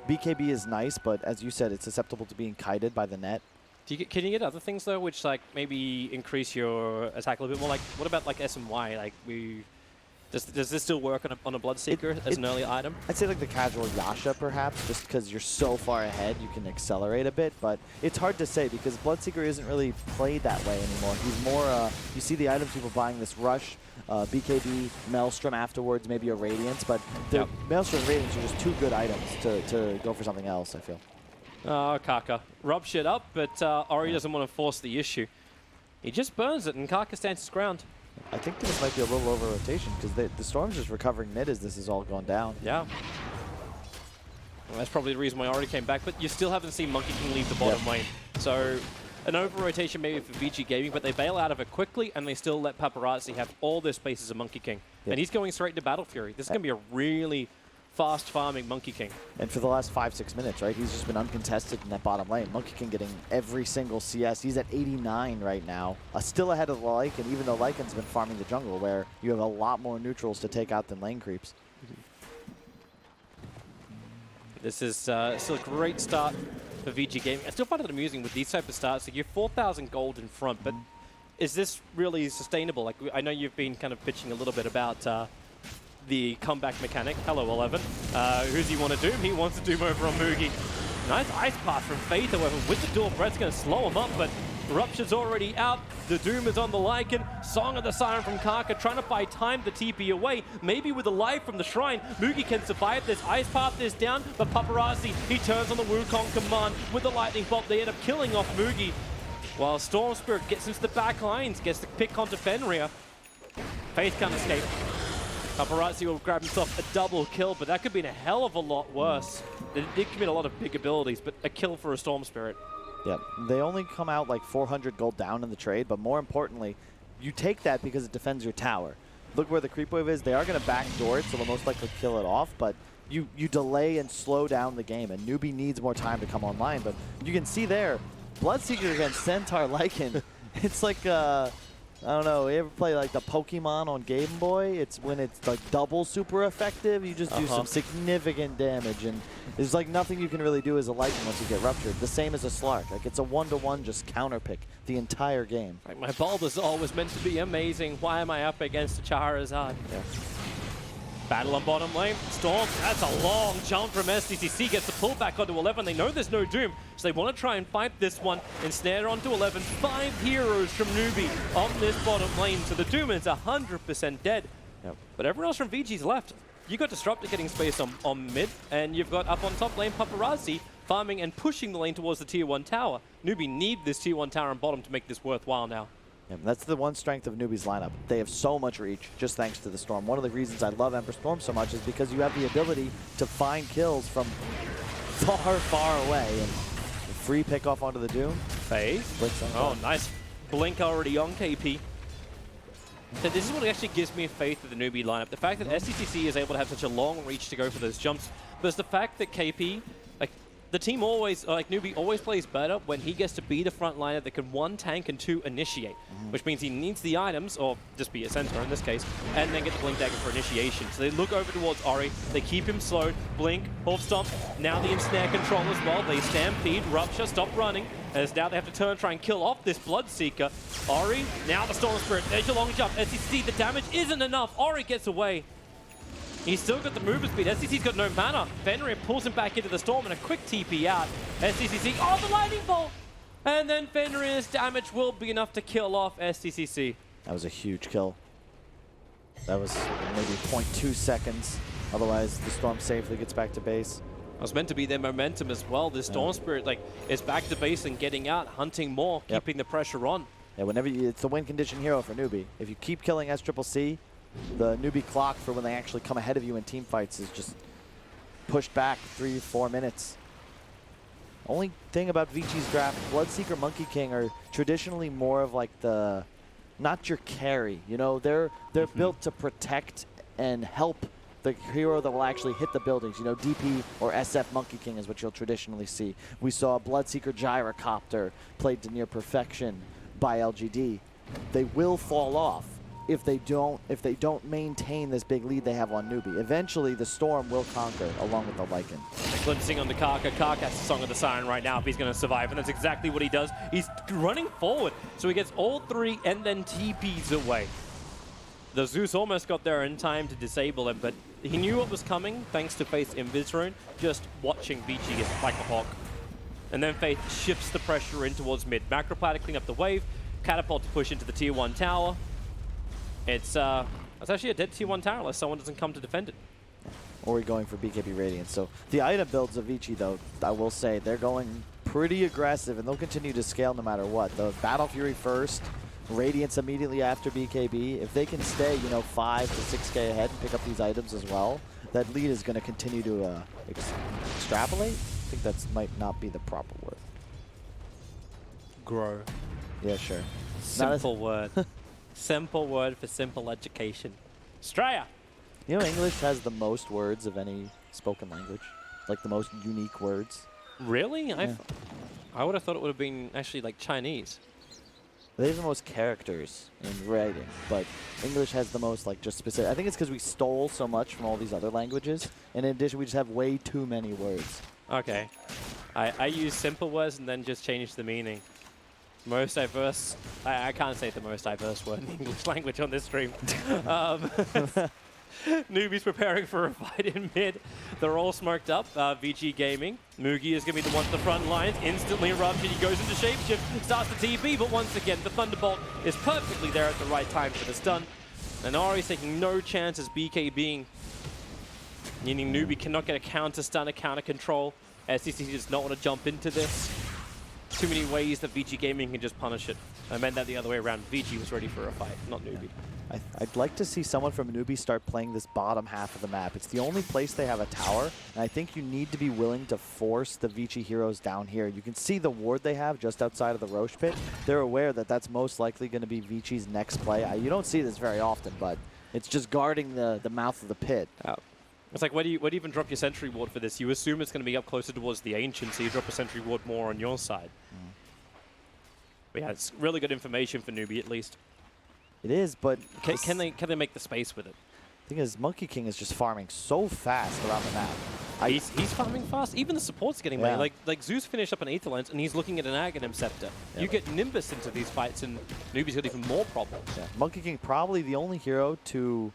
BKB is nice, but as you said, it's susceptible to being kited by the net. Can you get other things, though, which like maybe increase your attack a little bit more? Like, what about like SMY? Like, does this still work on a Bloodseeker as an early item? I'd say like the casual Yasha, perhaps, just because you're so far ahead, you can accelerate a bit. But it's hard to say because Bloodseeker isn't really played that way anymore. He's more, you see the items people buying this Rush, BKB, Maelstrom afterwards, maybe a Radiance. But the Maelstrom and Radiance are just two good items to go for something else, I feel. Oh, Kaka. Rub shit up, but Ori doesn't want to force the issue. He just burns it, and Kaka stands his ground. I think this might be a little over rotation because the Storm's just recovering mid as this is all going down. Yeah. Well, that's probably the reason why I already came back, but you still haven't seen Monkey King leave the bottom lane. So an over rotation maybe for Vici Gaming, but they bail out of it quickly and they still let Paparazzi have all their space as a Monkey King. And he's going straight into Battle Fury. This is going to be a really fast farming Monkey King. And for the last 5-6 minutes, right, he's just been uncontested in that bottom lane. Monkey King getting every single CS. He's at 89 right now, still ahead of the Lycan, even though Lycan's been farming the jungle, where you have a lot more neutrals to take out than lane creeps. This is still a great start for Vici Gaming. I still find it amusing with these type of starts. So you're 4,000 gold in front, but is this really sustainable? Like, I know you've been kind of pitching a little bit about the comeback mechanic. Hello, 11. Who's he want to doom? He wants to doom over on Moogie. Nice ice path from Faith, however, with the dual breath's going to slow him up, but Rupture's already out. The doom is on the Lycan. Song of the Siren from Kaka, trying to buy time to TP away. Maybe with a life from the Shrine, Moogie can survive this. Ice path is down, but Paparazzi, he turns on the Wukong command with the lightning bolt. They end up killing off Moogie, while Storm Spirit gets into the back lines, gets the pick onto Fenrir. Faith can't escape. Paparazzi will grab himself a double kill, but that could have been a hell of a lot worse. They did commit a lot of big abilities, but a kill for a Storm Spirit. Yeah, they only come out like 400 gold down in the trade, but more importantly, you take that because it defends your tower. Look where the creep wave is. They are going to backdoor it, so they'll most likely kill it off, but you delay and slow down the game, and Newbee needs more time to come online. But you can see there, Bloodseeker against Centaur Lycan. It's like I don't know. You ever play like the Pokemon on Game Boy? It's when it's like double super effective. You just do some significant damage, and there's like nothing you can really do as a Lycan once you get ruptured. The same as a Slark. Like it's a 1-to-1 just counter pick the entire game. Like my Bulbasaur was meant to be amazing. Why am I up against a Charizard? Yeah. Battle on bottom lane. Storm, that's a long jump from SDCC. Gets the pull back onto 11. They know there's no Doom, so they want to try and fight this one. Ensnare onto 11. 5 heroes from Newbee on this bottom lane. So the Doom is 100% dead. Yep. But everyone else from VG's left. You got Disruptor getting space on mid, and you've got up on top lane Paparazzi farming and pushing the lane towards the tier 1 tower. Newbee need this tier 1 tower on bottom to make this worthwhile now. Yeah, that's the one strength of Newbee's lineup. They have so much reach just thanks to the Storm. One of the reasons I love Emperor Storm so much is because you have the ability to find kills from far, far away. And free pick off onto the Doom. Faith. Oh, nice. Blink already on KP. So this is what actually gives me faith with the Newbee lineup. The fact that SDCC is able to have such a long reach to go for those jumps. But it's the fact that KP, like, the team always, like Newbee always plays better when he gets to be the front liner that can 1 tank and 2 initiate, which means he needs the items, or just be a center in this case, and then get the Blink Dagger for initiation. So they look over towards Ori, they keep him slowed, Blink, Half Stomp, now the Ensnare control as well, they Stampede, Rupture, stop running, as now they have to turn and try and kill off this Bloodseeker. Ori, now the Storm Spirit, there's your long jump, SDCC, the damage isn't enough, Ori gets away. He's still got the movement speed. SDCC's got no mana. Fenrir pulls him back into the Storm and a quick TP out. SDCC, oh, the Lightning Bolt! And then Fenrir's damage will be enough to kill off SDCC. That was a huge kill. That was maybe 0.2 seconds. Otherwise, the Storm safely gets back to base. It was meant to be their momentum as well. This Storm Spirit, like, is back to base and getting out, hunting more, keeping the pressure on. Yeah, whenever it's the win condition hero for Newbee. If you keep killing SCCC, the Newbee clock for when they actually come ahead of you in team fights is just pushed back 3-4 minutes. Only thing about Vici's draft, Bloodseeker, Monkey King are traditionally more of like the, not your carry. You know, they're built to protect and help the hero that will actually hit the buildings. You know, DP or SF Monkey King is what you'll traditionally see. We saw Bloodseeker Gyrocopter played to near perfection by LGD. They will fall off if they don't maintain this big lead they have on Newbee. Eventually, the Storm will conquer along with the Lycan. Glimpsing onto Karka. Karka has the Song of the Siren right now if he's going to survive, and that's exactly what he does. He's running forward, so he gets all 3 and then TPs away. The Zeus almost got there in time to disable him, but he knew what was coming thanks to Faith's Invis rune, just watching Vici get like a hawk. And then Faith shifts the pressure in towards mid. Macroplat to clean up the wave, Catapult to push into the tier 1 tower. It's actually a dead tier 1 tower unless someone doesn't come to defend it. Or we're going for BKB Radiance. So the item builds of Vici, though, I will say, they're going pretty aggressive, and they'll continue to scale no matter what. The Battle Fury first, Radiance immediately after BKB. If they can stay, you know, 5 to 6K ahead and pick up these items as well, that lead is going to continue to extrapolate. I think that might not be the proper word. Grow. Yeah, sure. Simple word. Simple word for simple education. Straya! You know, English has the most words of any spoken language. Like the most unique words. Really? Yeah. I would have thought it would have been actually like Chinese. They have the most characters in writing, but English has the most like just specific. I think it's because we stole so much from all these other languages. And in addition, we just have way too many words. Okay. I use simple words and then just change the meaning. Most diverse. I can't say the most diverse word in the English language on this stream. Newbee's preparing for a fight in mid. They're all smoked up. VG Gaming. Mugi is going to be the one to the front lines. Instantly ruptured. He goes into shapeshift. Starts the TP, but once again, the Thunderbolt is perfectly there at the right time for the stun. And Ari's taking no chances BKBing. Meaning Newbee cannot get a counter stun, a counter control. SCC does not want to jump into this. Too many ways that VG Gaming can just punish it. I meant that the other way around. VG was ready for a fight, not Newbee. Yeah. I'd like to see someone from Newbee start playing this bottom half of the map. It's the only place they have a tower, and I think you need to be willing to force the Vici heroes down here. You can see the ward they have just outside of the Roche pit. They're aware that that's most likely going to be Vici's next play. You don't see this very often, but it's just guarding the mouth of the pit. It's like, where do you even drop your sentry ward for this? You assume it's going to be up closer towards the Ancient, so you drop a sentry ward more on your side. But yeah, it's really good information for Newbee, at least. It is, but Can they make the space with it? Thing is, Monkey King is just farming so fast around the map. He's farming fast. Even the support's getting money. Like Zeus finished up an Aetherlance, and he's looking at an Aghanim Scepter. You get Nimbus into these fights, and Newbee's got even more problems. Yeah. Monkey King probably the only hero to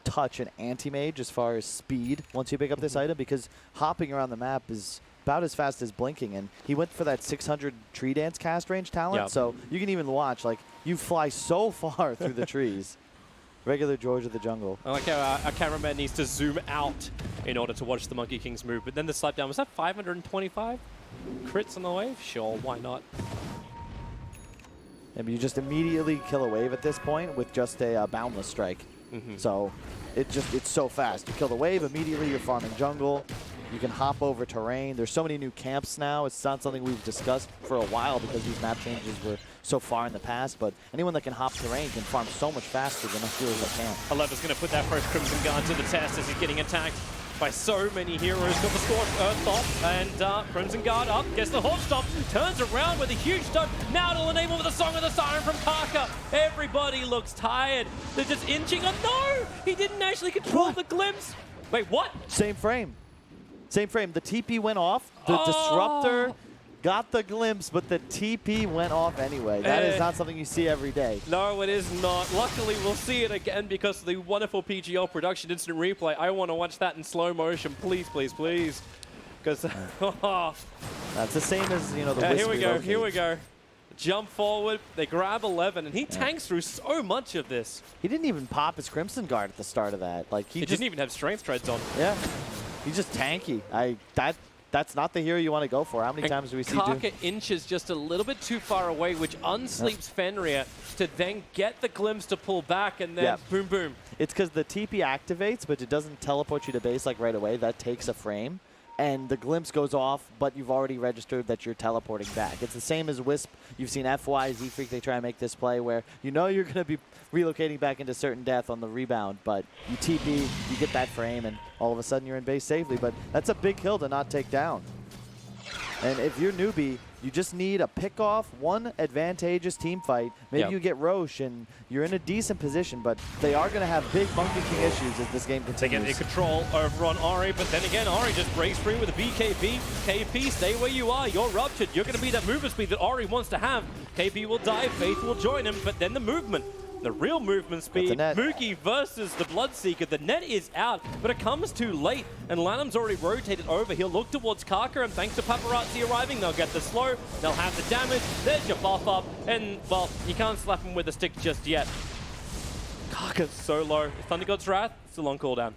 touch an anti-mage as far as speed once you pick up this item, because hopping around the map is about as fast as blinking, and he went for that 600 tree dance cast range talent, so you can even watch, like, you fly so far through the trees. Regular George of the Jungle. I like how our cameraman needs to zoom out in order to watch the Monkey King's move, but then the slap down, was that 525 crits on the wave? Sure, why not? And you just immediately kill a wave at this point with just a boundless strike. So it's so fast. You kill the wave, immediately you're farming jungle. You can hop over terrain. There's so many new camps now. It's not something we've discussed for a while because these map changes were so far in the past, but anyone that can hop terrain can farm so much faster than us heroes that can. Aleva's going to put that first Crimson Guard to the test as he's getting attacked by so many heroes. Got the Scorched Earth off, and Crimson Guard up, gets the Horde Stomp, turns around with a huge stun. Now it'll enable with a Song of the Siren from Parker. Everybody looks tired. They're just inching. Oh no! He didn't actually control the glimpse. Wait, what? Same frame. Same frame. The TP went off. The Disruptor got the glimpse, but the TP went off anyway. That is not something you see every day. No, it is not. Luckily, we'll see it again because of the wonderful PGL production instant replay. I want to watch that in slow motion. Please, please, please. Because that's the same as, you know, the here we go. Here we go. Jump forward. They grab 11, and he tanks through so much of this. He didn't even pop his Crimson Guard at the start of that. Like he didn't even have strength treads on. Yeah. He's just tanky. That's not the hero you want to go for. How many times do we see Karka inches just a little bit too far away, which unsleeps Fenrir to then get the glimpse to pull back, and then boom, boom. It's because the TP activates, but it doesn't teleport you to base like right away. That takes a frame. And the glimpse goes off, but you've already registered that you're teleporting back. It's the same as Wisp. You've seen FY, Z-Freak, they try and make this play where you know you're going to be relocating back into certain death on the rebound, but you TP, you get that frame, and all of a sudden you're in base safely. But that's a big kill to not take down. And if you're Newbee, you just need a pick-off, one advantageous team fight. Maybe you get Roche, and you're in a decent position, but they are going to have big Monkey King issues as this game continues. They get the control over on Ori, but then again, Ori just breaks free with a BKB. KP, stay where you are. You're ruptured. You're going to be that movement speed that Ori wants to have. KP will die. Faith will join him, but then the movement. The real movement speed, Mookie versus the Bloodseeker. The net is out, but it comes too late, and Lanham's already rotated over. He'll look towards Karka, and thanks to Paparazzi arriving, they'll get the slow, they'll have the damage, there's your buff up, and, well, you can't slap him with a stick just yet. Karka's so low. Thunder God's Wrath, still on cooldown.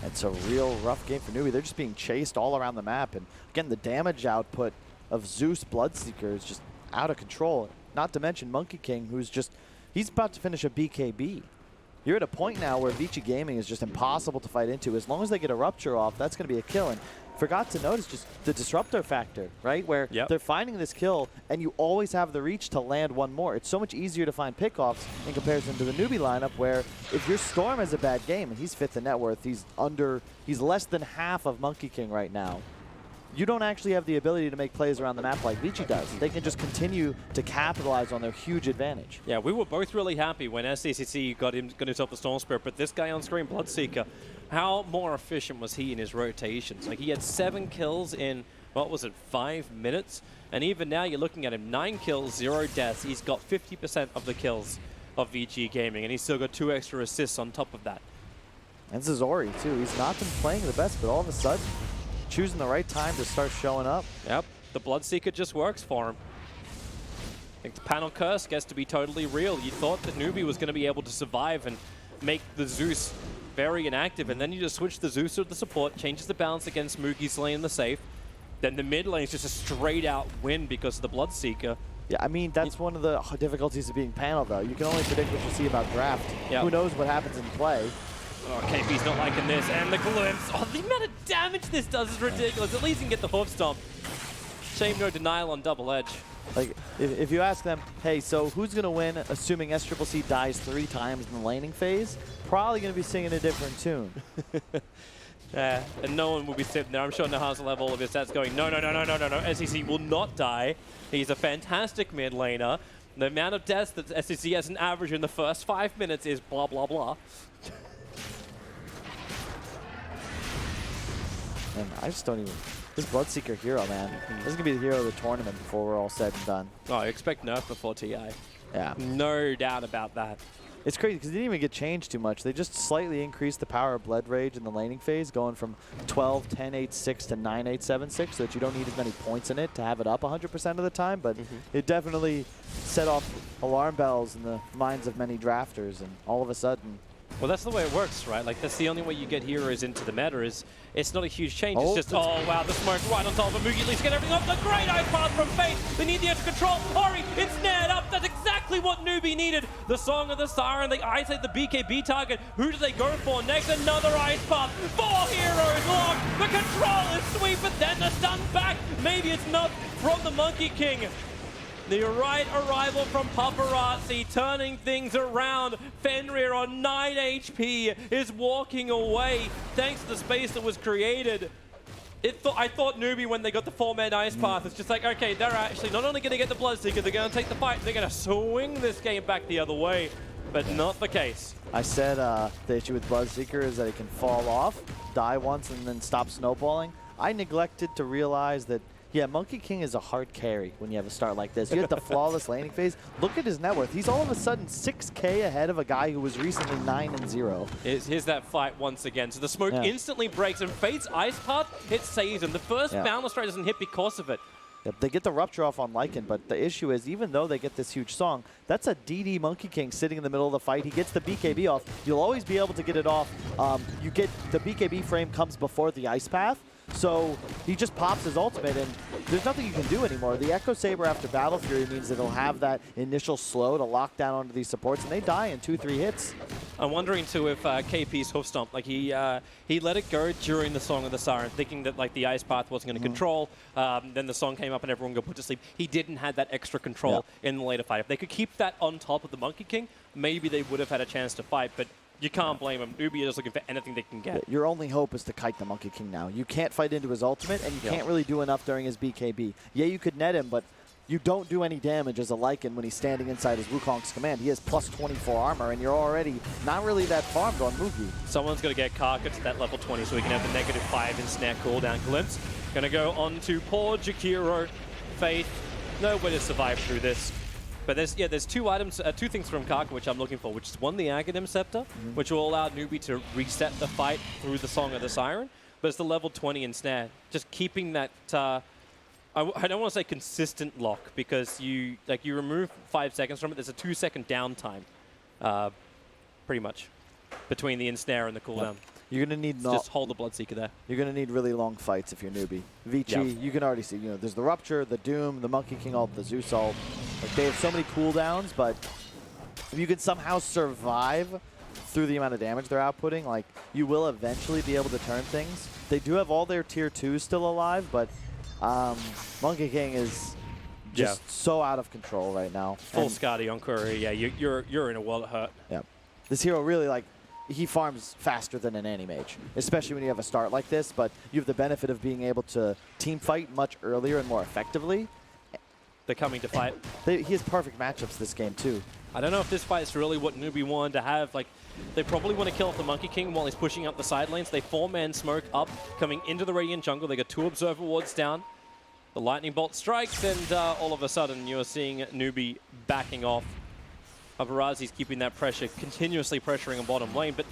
It's a real rough game for Newbee. They're just being chased all around the map, and again, the damage output of Zeus Bloodseeker is just out of control. Not to mention Monkey King, who's just, he's about to finish a BKB. You're at a point now where Vici Gaming is just impossible to fight into. As long as they get a Rupture off, that's going to be a kill. And forgot to notice just the Disruptor factor, right? Where they're finding this kill, and you always have the reach to land one more. It's so much easier to find pickoffs in comparison to the Newbee lineup, where if your Storm has a bad game, and he's 5th in net worth, he's less than half of Monkey King right now. You don't actually have the ability to make plays around the map like Vici does. They can just continue to capitalize on their huge advantage. Yeah, we were both really happy when SCCC got himself the Storm Spirit, but this guy on screen, Bloodseeker, how more efficient was he in his rotations? Like, he had 7 kills in, what was it, 5 minutes? And even now you're looking at him, 9 kills, 0 deaths. He's got 50% of the kills of VG Gaming, and he's still got 2 extra assists on top of that. And Zori, too. He's not been playing the best, but all of a sudden, choosing the right time to start showing up. Yep, the Bloodseeker just works for him. I think the panel curse gets to be totally real. You thought that Newbee was going to be able to survive and make the Zeus very inactive, and then you just switch the Zeus to the support, changes the balance against Moogie's lane, the safe. Then the mid lane is just a straight out win because of the Bloodseeker. Yeah, I mean, that's one of the difficulties of being panel, though. You can only predict what you see about draft. Yep. Who knows what happens in play. Oh, KP's not liking this, and the glimpse. Oh, the amount of damage this does is ridiculous. At least you can get the Hoof Stomp. Shame no denial on Double Edge. Like, if you ask them, hey, so who's going to win, assuming SCCC dies 3 times in the laning phase? Probably going to be singing a different tune. Yeah, and no one will be sitting there. I'm sure Nahaz will have all of his stats going, no. SCC will not die. He's a fantastic mid laner. The amount of deaths that SEC has an average in the first 5 minutes is blah, blah, blah. And I just don't even... This Bloodseeker hero, man. This is going to be the hero of the tournament before we're all said and done. Oh, I expect nerf before TI. Yeah. No doubt about that. It's crazy because they didn't even get changed too much. They just slightly increased the power of Blood Rage in the laning phase, going from 12, 10, 8, 6 to 9, 8, 7, 6, so that you don't need as many points in it to have it up 100% of the time. But it definitely set off alarm bells in the minds of many drafters, and all of a sudden... Well, that's the way it works, right? Like, that's the only way you get heroes into the meta is it's not a huge change. Oh, it's just, oh, wow, the smoke right on top of Moogie. At least get everything up. The great ice path from Fate. They need the extra control. Ori, it's snared up. That's exactly what Newbee needed. The Song of the Siren. They isolate the BKB target. Who do they go for next? Another ice path. 4 heroes locked. The control is sweet, but then the stun back. Maybe it's not from the Monkey King. The right arrival from Paparazzi, turning things around. Fenrir on 9 HP is walking away thanks to the space that was created. I thought Newbee, when they got the 4-man ice path, it's just like, okay, they're actually not only going to get the Bloodseeker, they're going to take the fight, they're going to swing this game back the other way, but not the case. I said the issue with Bloodseeker is that it can fall off, die once, and then stop snowballing. I neglected to realize that yeah, Monkey King is a hard carry when you have a start like this. You have the flawless laning phase. Look at his net worth. He's all of a sudden 6K ahead of a guy who was recently 9-0. Here's that fight once again. So the smoke instantly breaks, and Fate's ice path, it saves him. The first boundless strike doesn't hit because of it. Yep, they get the rupture off on Lycan, but the issue is, even though they get this huge song, that's a DD Monkey King sitting in the middle of the fight. He gets the BKB off. You'll always be able to get it off. You get the BKB frame comes before the ice path. So he just pops his ultimate, and there's nothing you can do anymore. The Echo Saber after Battle Fury means that it'll have that initial slow to lock down onto these supports, and they die in 2-3 hits. I'm wondering too if KP's Hoof Stomp, like he let it go during the Song of the Siren, thinking that like the ice path wasn't going to control. Then the song came up and everyone got put to sleep. He didn't have that extra control in the later fight. If they could keep that on top of the Monkey King, maybe they would have had a chance to fight. But you can't blame him. Newbee is looking for anything they can get. Your only hope is to kite the Monkey King now. You can't fight into his ultimate, and you can't really do enough during his BKB. Yeah, you could net him, but you don't do any damage as a Lycan when he's standing inside his Wukong's command. He has plus 24 armor, and you're already not really that farmed on Moogie. Someone's going to get Karka to that level 20 so he can have the -5 in snare cooldown glimpse. Going to go on to poor Jakiro. Faith, no way to survive through this. But there's two items, two things from Karka which I'm looking for, which is one, the Aghanim Scepter, which will allow Newbee to reset the fight through the Song of the Siren, but it's the level 20 in snare. Just keeping that, I don't want to say consistent lock, because you remove 5 seconds from it, there's a 2-second downtime, pretty much, between the ensnare and the cooldown. You're going to need just hold the Bloodseeker there. You're going to need really long fights if you're Newbee. Vici, you can already see, there's the Rupture, the Doom, the Monkey King ult, the Zeus ult. Like, they have so many cooldowns, but if you can somehow survive through the amount of damage they're outputting, like, you will eventually be able to turn things. They do have all their tier 2s still alive, but Monkey King is just so out of control right now. Full Skadi on Curry, you're in a world of hurt. Yeah. This hero really, like, he farms faster than an Anti-Mage, especially when you have a start like this, but you have the benefit of being able to team fight much earlier and more effectively. They're coming to fight. He has perfect matchups this game, too. I don't know if this fight's really what Newbee wanted to have. Like, they probably want to kill off the Monkey King while he's pushing up the side lanes. They 4-man smoke up, coming into the Radiant jungle. They got 2 Observer wards down. The Lightning Bolt strikes, and all of a sudden, you're seeing Newbee backing off. Paparazzi's keeping that pressure, continuously pressuring on bottom lane, but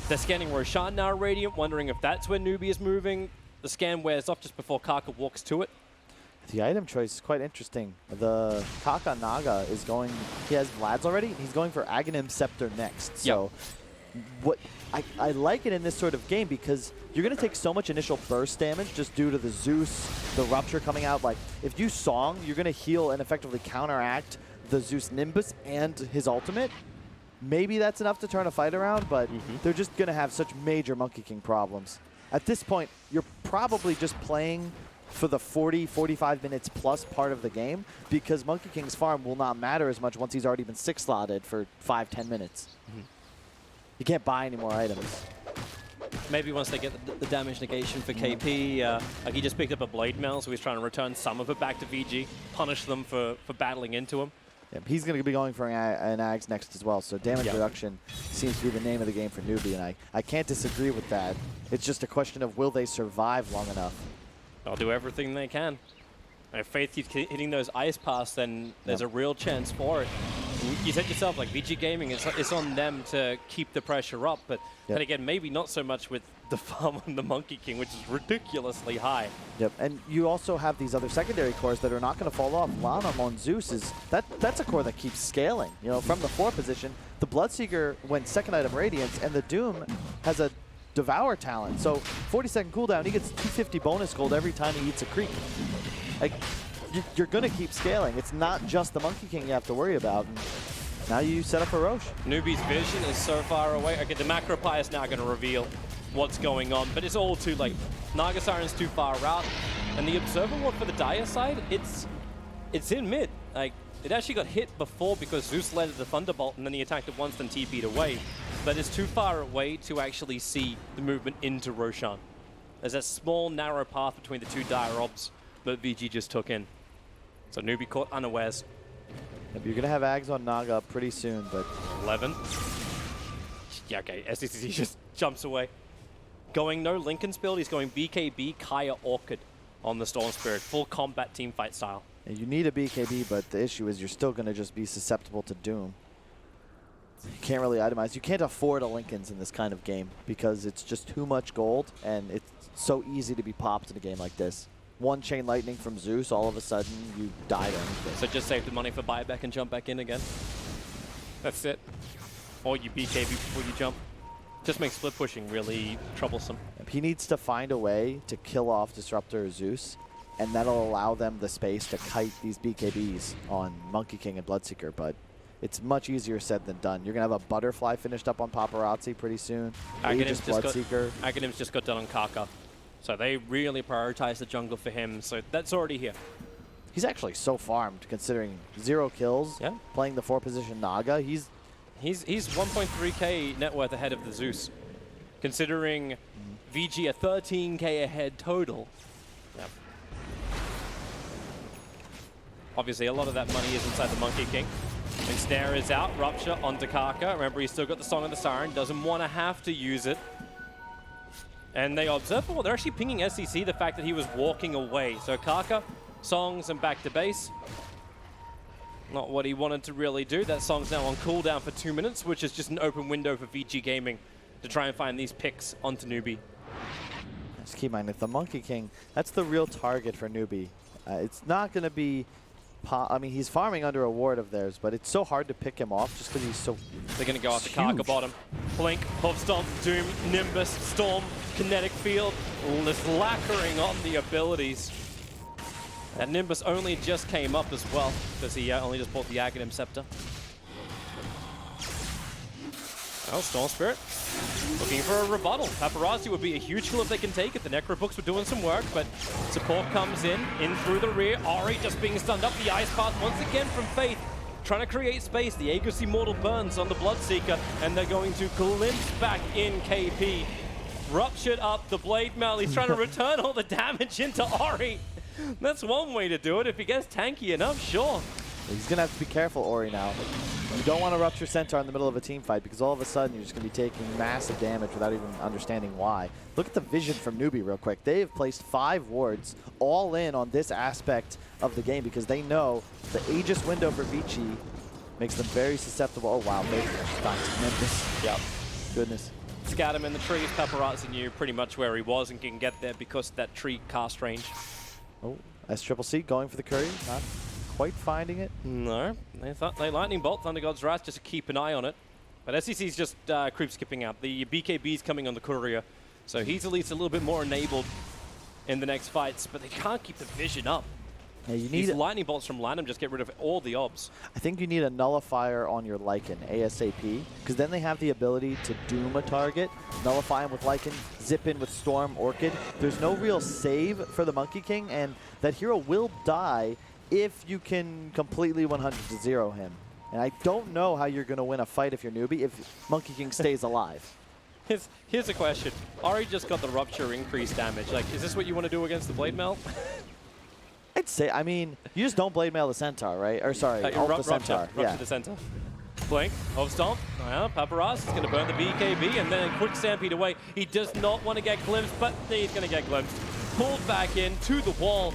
they're scanning Roshan now Radiant, wondering if that's where Newbee is moving. The scan wears off just before Karka walks to it. The item choice is quite interesting. The Kaka Naga is going, he has Vlad's already, he's going for Aghanim Scepter next. So what I like it in this sort of game because you're going to take so much initial burst damage just due to the Zeus, the Rupture coming out. Like, if you Song, you're going to heal and effectively counteract the Zeus Nimbus and his ultimate. Maybe that's enough to turn a fight around, but they're just going to have such major Monkey King problems. At this point, you're probably just playing for the 40-45 minutes plus part of the game because Monkey King's farm will not matter as much once he's already been 6-slotted for 5-10 minutes. You can't buy any more items. maybe once they get the damage negation for KP, like he just picked up a Blade Mail, so he's trying to return some of it back to VG, punish them for battling into him. Yeah, he's going to be going for an Ags next as well, so damage reduction seems to be the name of the game for Newbee, and I can't disagree with that. It's just a question of will they survive long enough. They'll do everything they can. And if Faith keeps hitting those ice paths, then there's a real chance for it. You said yourself, like VG Gaming, it's on them to keep the pressure up, but then again, maybe not so much with the farm on the Monkey King, which is ridiculously high. Yep, and you also have these other secondary cores that are not going to fall off. Lanham on Zeus that's a core that keeps scaling. You know, from the 4 position, the Bloodseeker went second item Radiance, and the Doom has a Devour talent. So 40-second cooldown, he gets 250 bonus gold every time he eats a creep. Like, you're going to keep scaling. It's not just the Monkey King you have to worry about. And now you set up a Roche. Newbee's vision is so far away. Okay, the Macropie is now going to reveal what's going on, but it's all too late. Naga Siren's too far out, and the Observer Ward for the Dire side, it's in mid. Like, it actually got hit before because Zeus led the Thunderbolt, and then he attacked it once, then TP'd away. But it's too far away to actually see the movement into Roshan. There's a small, narrow path between the two Dire Obs that VG just took in. So Newbee caught unawares. You're going to have Ags on Naga pretty soon, but... 11. Yeah, okay, SCC just jumps away. Going no Lincoln's build, he's going BKB, Kaya, Orchid on the Storm Spirit. Full combat team fight style. Yeah, you need a BKB, but the issue is you're still going to just be susceptible to Doom. You can't really itemize. You can't afford a Lincoln's in this kind of game because it's just too much gold, and it's so easy to be popped in a game like this. One Chain Lightning from Zeus, all of a sudden you die to anything. So just save the money for buyback and jump back in again. That's it. Or you BKB before you jump. Just makes split pushing really troublesome. He needs to find a way to kill off Disruptor or Zeus, and that'll allow them the space to kite these BKBs on Monkey King and Bloodseeker, but it's much easier said than done. You're going to have a Butterfly finished up on Paparazzi pretty soon. Aegis Bloodseeker. Aghanims just got done on Kaka. So they really prioritize the jungle for him, so that's already here. He's actually so farmed, considering 0 kills, playing the 4 position Naga. He's 1.3k net worth ahead of the Zeus, considering VG a 13k ahead total. Yep. Obviously, a lot of that money is inside the Monkey King. And Snare is out, Rupture onto Kaka. Remember, he's still got the Song of the Siren, doesn't want to have to use it. And they observe, well, they're actually pinging SCC the fact that he was walking away. So Kaka, Songs, and back to base. Not what he wanted to really do. That Song's now on cooldown for 2 minutes, which is just an open window for VG Gaming to try and find these picks onto Newbee. Just keep in mind, if the Monkey King, that's the real target for Newbee. It's not going to be... I mean, he's farming under a ward of theirs, but it's so hard to pick him off just because he's so They're going to go after Kaka bottom. Blink, Hoof Stomp, Doom, Nimbus, Storm, Kinetic Field, just lacquering on the abilities. And Nimbus only just came up as well, because he only just bought the Aghanim Scepter. Oh, Storm Spirit looking for a rebuttal. Paparazzi would be a huge kill if they can take it. The Necro Books were doing some work, but support comes in through the rear. Ori just being stunned up. The Ice Path once again from Faith, trying to create space. The Aegis Immortal burns on the Bloodseeker, and they're going to glimpse back in KP. Ruptured up the Blade Mail. He's trying to return all the damage into Ori. That's one way to do it. If he gets tanky enough, sure. He's going to have to be careful, Ori, now. You don't want to Rupture Centaur in the middle of a team fight because all of a sudden you're just going to be taking massive damage without even understanding why. Look at the vision from Newbee real quick. They have placed 5 wards all in on this aspect of the game because they know the Aegis window for Vici makes them very susceptible. Oh, wow. Nimbus. Yep. Goodness. Scat him in the trees. Paparazzi knew pretty much where he was and can get there because of that tree cast range. Oh, SCCC going for the Curry. Not quite finding it. No, they thought they Lightning Bolt, Thunder God's Wrath, just to keep an eye on it. But SCC's just creep skipping out. The BKB's coming on the Courier, so he's at least a little bit more enabled in the next fights, but they can't keep the vision up. Yeah, you need these Lightning Bolts from Lanham just get rid of all the obs. I think you need a nullifier on your Lycan ASAP, because then they have the ability to doom a target, nullify him with Lycan, zip in with Storm, Orchid. There's no real save for the Monkey King, and that hero will die if you can completely 100-0 him. And I don't know how you're going to win a fight if you're Newbee if Monkey King stays alive. Here's a question. Ori just got the Rupture increased damage. Like, is this what you want to do against the Blade Mail? I'd say, I mean, you just don't Blade Mail the Centaur, right? Or sorry, ult the Centaur. Rupture the Centaur. Blink, of Stomp. Paparazzi is going to burn the BKB and then a quick stampede away. He does not want to get glimpsed, but he's going to get glimpsed. Pulled back in to the wall.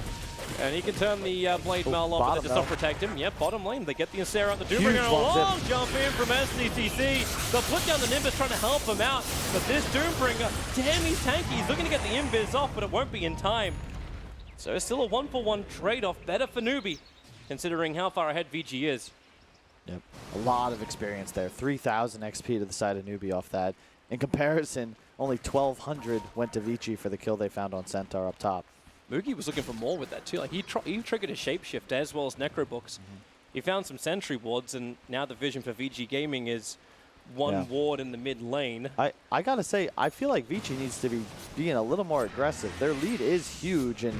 And he can turn the Blade Mail on, but that does not protect him. Yep, bottom lane. They get the Insera out the Doombringer. A long jump in from SDCC. They'll put down the Nimbus trying to help him out. But this Doombringer, damn, he's tanky. He's looking to get the Invis off, but it won't be in time. So it's still a 1-for-1 trade-off. Better for Newbee, considering how far ahead Vici is. Yep, a lot of experience there. 3,000 XP to the side of Newbee off that. In comparison, only 1,200 went to Vici for the kill they found on Centaur up top. Mugi was looking for more with that too. Like he triggered a shapeshift as well as Necrobooks. He found some sentry wards, and now the vision for VG Gaming is one ward in the mid lane. I gotta say, I feel like Vici needs to be being a little more aggressive. Their lead is huge, and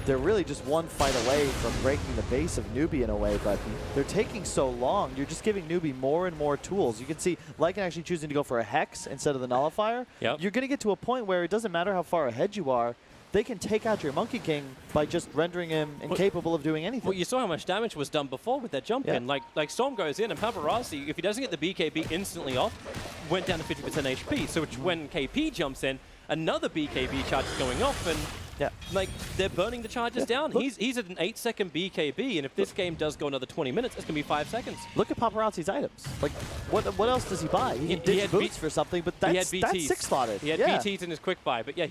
they're really just one fight away from breaking the base of Newbee in a way, but they're taking so long. You're just giving Newbee more and more tools. You can see Lycan actually choosing to go for a Hex instead of the Nullifier. Yep. You're gonna get to a point where it doesn't matter how far ahead you are, they can take out your Monkey King by just rendering him incapable of doing anything. Well, you saw how much damage was done before with that jump in. Like Storm goes in, and Paparazzi, if he doesn't get the BKB instantly off, went down to 50% HP. So when KP jumps in, another BKB charge is going off, and like they're burning the charges down. He's at an 8-second BKB, and if this game does go another 20 minutes, it's gonna be 5 seconds. Look at Paparazzi's items. Like, what else does he buy? He can ditch boots for something, but that's 6-slotted. He had BTs in his quick buy, but yeah,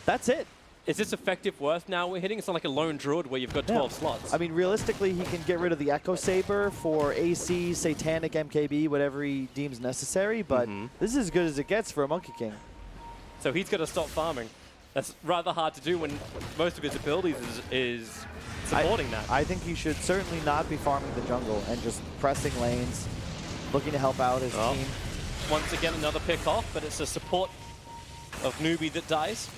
that's it. Is this effective worth now we're hitting? It's not like a lone druid where you've got 12 slots. I mean, realistically, he can get rid of the Echo Saber for AC, Satanic, MKB, whatever he deems necessary, but this is as good as it gets for a Monkey King. So he's got to stop farming. That's rather hard to do when most of his abilities is supporting that. I think he should certainly not be farming the jungle and just pressing lanes, looking to help out his team. Once again, another pick off, but it's a support of Newbee that dies.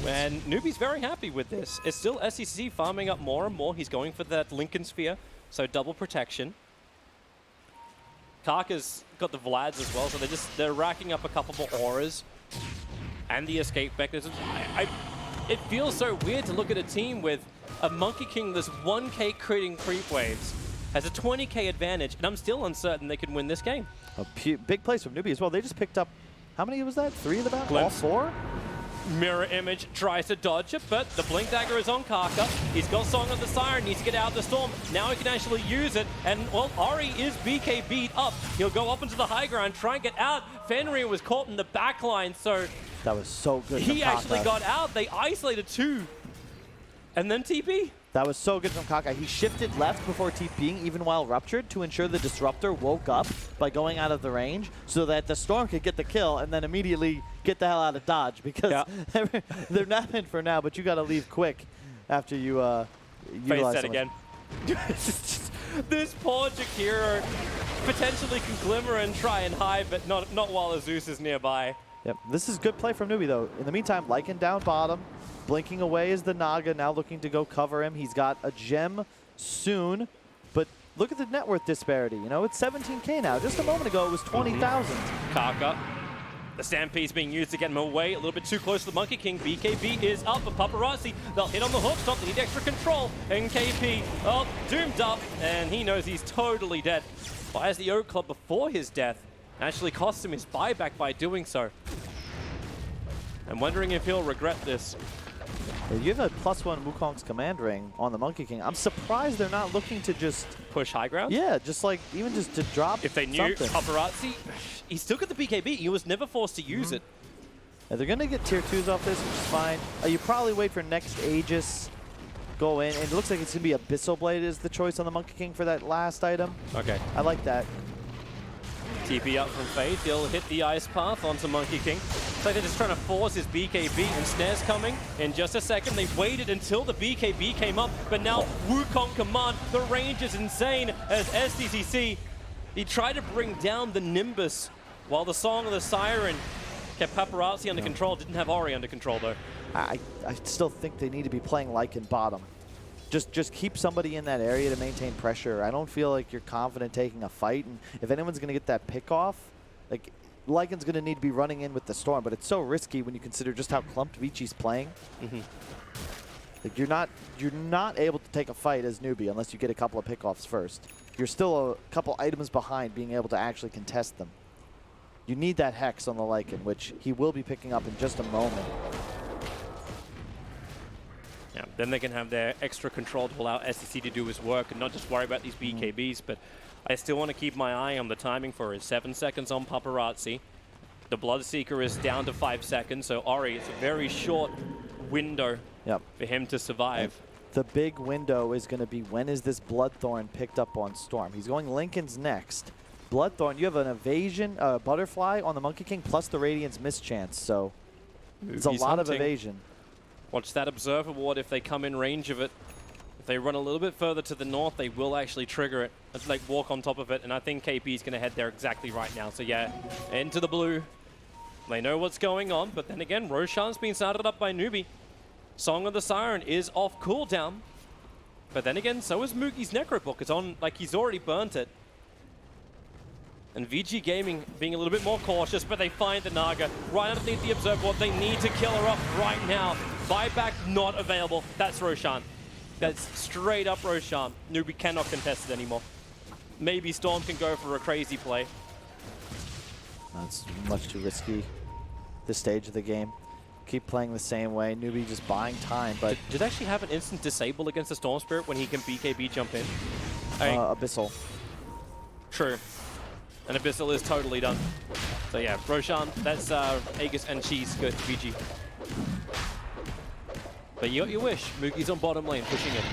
And Newbee's very happy with this. It's still SEC farming up more and more. He's going for that Lincoln Sphere, so double protection. Karka's got the Vlads as well, so they're racking up a couple more auras. And the escape vectors. It feels so weird to look at a team with a Monkey King that's 1k critting creep waves, has a 20k advantage, and I'm still uncertain they can win this game. A big place from Newbee as well. They just picked up, how many was that? 3 of the battle? Glimpse. All 4? Mirror Image tries to dodge it, but the Blink Dagger is on Karka. He's got Song of the Siren, needs to get out of the storm. Now he can actually use it, and well, Ori is BKB'd up. He'll go up into the high ground, try and get out. Fenrir was caught in the back line, so that was so good. He actually got out. They isolated 2, and then TP. That was so good from Kaka. He shifted left before TPing, even while ruptured, to ensure the Disruptor woke up by going out of the range so that the Storm could get the kill and then immediately get the hell out of dodge, because they're napping for now, but you got to leave quick after you utilize that again. This poor Jakiro potentially can glimmer and try and hide, but not while the Zeus is nearby. Yep, this is good play from Newbee, though. In the meantime, Lycan down bottom. Blinking away is the Naga, now looking to go cover him. He's got a gem soon, but look at the net worth disparity. You know, it's 17k now. Just a moment ago, it was 20,000. Karka, the Stampede's being used to get him away. A little bit too close to the Monkey King. BKB is up, but Paparazzi, they'll hit on the hook stop. They need extra control. NKP, doomed up, and he knows he's totally dead. Fires the Oak Club before his death. Actually costs him his buyback by doing so. I'm wondering if he'll regret this. You have a +1 Wukong's command ring on the Monkey King. I'm surprised they're not looking to just push high ground. Yeah, just like even just to drop. If they knew Paparazzi, he still got the BKB. He was never forced to use it. Yeah, they're gonna get tier 2s off this, which is fine. You probably wait for next Aegis, go in, and it looks like it's gonna be Abyssal Blade is the choice on the Monkey King for that last item. Okay, I like that. TP up from Faith. He'll hit the Ice Path onto Monkey King. So they're just trying to force his BKB, and Snare's coming in just a second. They waited until the BKB came up, but now Wukong command. The range is insane as SDCC, he tried to bring down the Nimbus while the Song of the Siren kept Paparazzi under control. Didn't have Ori under control, though. I still think they need to be playing Lycan bottom. Just keep somebody in that area to maintain pressure. I don't feel like you're confident taking a fight, and if anyone's going to get that pick off, like Lycan's going to need to be running in with the Storm, but it's so risky when you consider just how clumped Vici's playing. Like you're not able to take a fight as Newbee unless you get a couple of pickoffs first. You're still a couple items behind being able to actually contest them. You need that Hex on the Lycan, which he will be picking up in just a moment. Yeah, then they can have their extra control to allow SEC to do his work and not just worry about these BKBs, but I still want to keep my eye on the timing for it. 7 seconds on Paparazzi. The Bloodseeker is down to 5 seconds, so Ori, it's a very short window for him to survive. The big window is going to be when is this Bloodthorn picked up on Storm. He's going Lincoln's next. Bloodthorn, you have an evasion, Butterfly on the Monkey King plus the Radiance mischance, so it's a lot of evasion. Watch that Observer Ward if they come in range of it. If they run a little bit further to the north, they will actually trigger it. It's like walk on top of it, and I think KP is going to head there exactly right now. So yeah, into the blue. They know what's going on, but then again, Roshan's been started up by Newbee. Song of the Siren is off cooldown. But then again, so is Moogie's Necrobook. It's on, like he's already burnt it. And VG Gaming being a little bit more cautious, but they find the Naga right underneath the Observer Board. They need to kill her off right now. Buyback not available. That's Roshan. That's straight up Roshan. Newbee cannot contest it anymore. Maybe Storm can go for a crazy play. That's much too risky this stage of the game. Keep playing the same way. Newbee just buying time, but... Did actually have an instant disable against the Storm Spirit when he can BKB jump in? Abyssal. True. And Abyssal is totally done. So yeah, Roshan, that's Aegis and Cheese good to VG. But you got your wish. Moogie's on bottom lane, pushing it.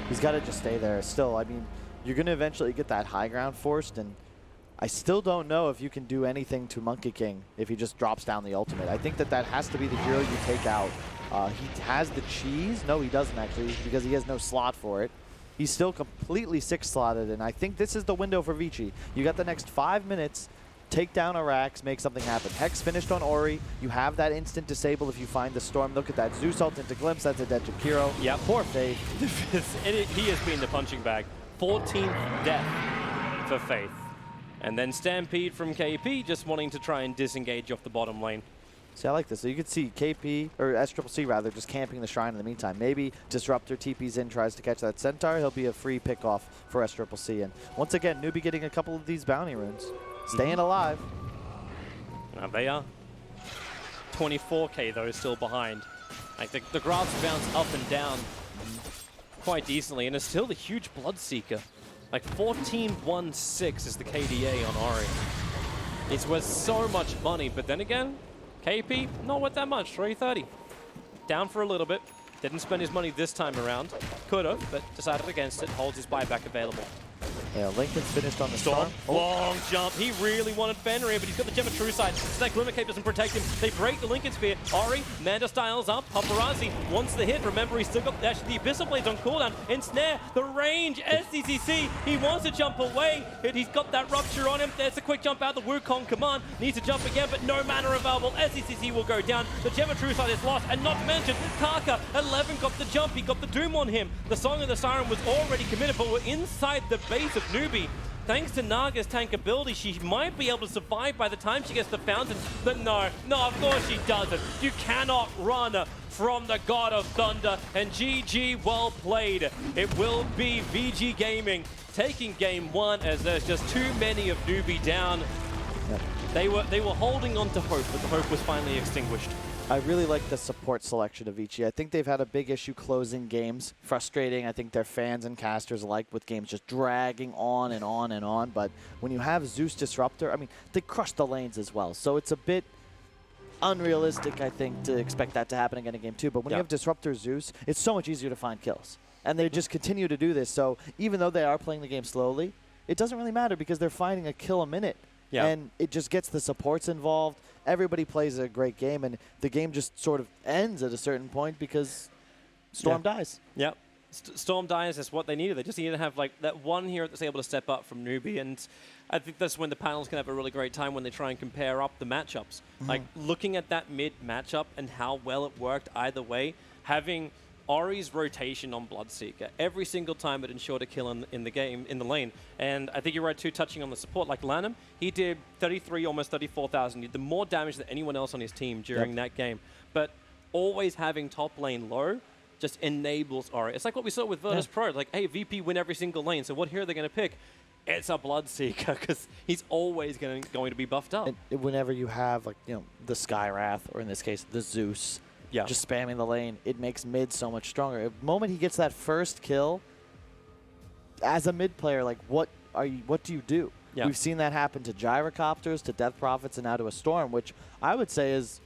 He's got to just stay there. Still, I mean, you're going to eventually get that high ground forced, and I still don't know if you can do anything to Monkey King if he just drops down the ultimate. I think that that has to be the hero you take out. He has the cheese. No, he doesn't actually, because he has no slot for it. He's still completely 6-slotted, and I think this is the window for Vici. You got the next 5 minutes. Take down Arax, make something happen. Hex finished on Ori. You have that instant disable if you find the Storm. Look at that. Zeus ult into Glimpse. That's a dead Jakiro. Yeah, poor Faith. He has been the punching bag. 14th death for Faith. And then Stampede from KP just wanting to try and disengage off the bottom lane. See, I like this. So you could see KP, or SCCC rather, just camping the Shrine in the meantime. Maybe Disruptor TPs in, tries to catch that Centaur. He'll be a free pickoff for SCCC. And once again, Newbee getting a couple of these bounty runes. Staying alive. Now they are 24k though, still behind. Like the graphs bounce up and down quite decently, and it's still the huge Bloodseeker. Like 14-1-6 is the KDA on Ori. It's worth so much money, but then again, KP, not worth that much, 330. Down for a little bit. Didn't spend his money this time around. Could have, but decided against it. Holds his buyback available. Yeah, Lincoln's finished on the Storm. Long jump. He really wanted Fenrir here, but he's got the Gem of True Sight. So that Glimmer Cape doesn't protect him. They break the Lincoln Spear. Ori, Manda styles up. Paparazzi wants the hit. Remember, he's still got actually the Abyssal Blades on cooldown. Ensnare, the range, SCCC. He wants to jump away. He's got that Rupture on him. There's a quick jump out. The Wukong command needs to jump again, but no mana available. SCCC will go down. The Gem of True Sight is lost, and not to mention, Taka, 11 got the jump. He got the Doom on him. The Song of the Siren was already committed, but we're inside the base of Newbee. Thanks to Naga's tank ability, she might be able to survive by the time she gets the Fountain. But no, of course she doesn't. You cannot run from the God of Thunder. And GG, well played. It will be VG Gaming taking game one, as there's just too many of Newbee down. Yep. They were holding on to hope, but the hope was finally extinguished. I really like the support selection of Vici. I think they've had a big issue closing games. Frustrating, I think their fans and casters alike, with games just dragging on and on and on. But when you have Zeus Disruptor, I mean, they crush the lanes as well. So it's a bit unrealistic, I think, to expect that to happen again in game two. But when you have Disruptor Zeus, it's so much easier to find kills. And they just continue to do this. So even though they are playing the game slowly, it doesn't really matter because they're finding a kill a minute. Yeah. And it just gets the supports involved. Everybody plays a great game, and the game just sort of ends at a certain point because Storm dies. Yep. Storm dies is what they needed. They just needed to have like that one hero that's able to step up from Newbee, and I think that's when the panels can have a really great time when they try and compare up the matchups. Like looking at that mid matchup and how well it worked either way, having Ori's rotation on Bloodseeker, every single time it ensured a kill in the game, in the lane. And I think you're right too, touching on the support. Like Lanham, he did 33, almost 34,000. He did more damage than anyone else on his team during that game. But always having top lane low just enables Ori. It's like what we saw with Virtus Pro. Like, hey, VP win every single lane, so what hero are they going to pick? It's a Bloodseeker, because he's always going to be buffed up. And whenever you have, like, you know, the Skywrath, or in this case, the Zeus, just spamming the lane, it makes mid so much stronger. The moment he gets that first kill, as a mid player, like, what do you do? Yeah. We've seen that happen to Gyrocopters, to Death Prophets, and now to a Storm, which I would say is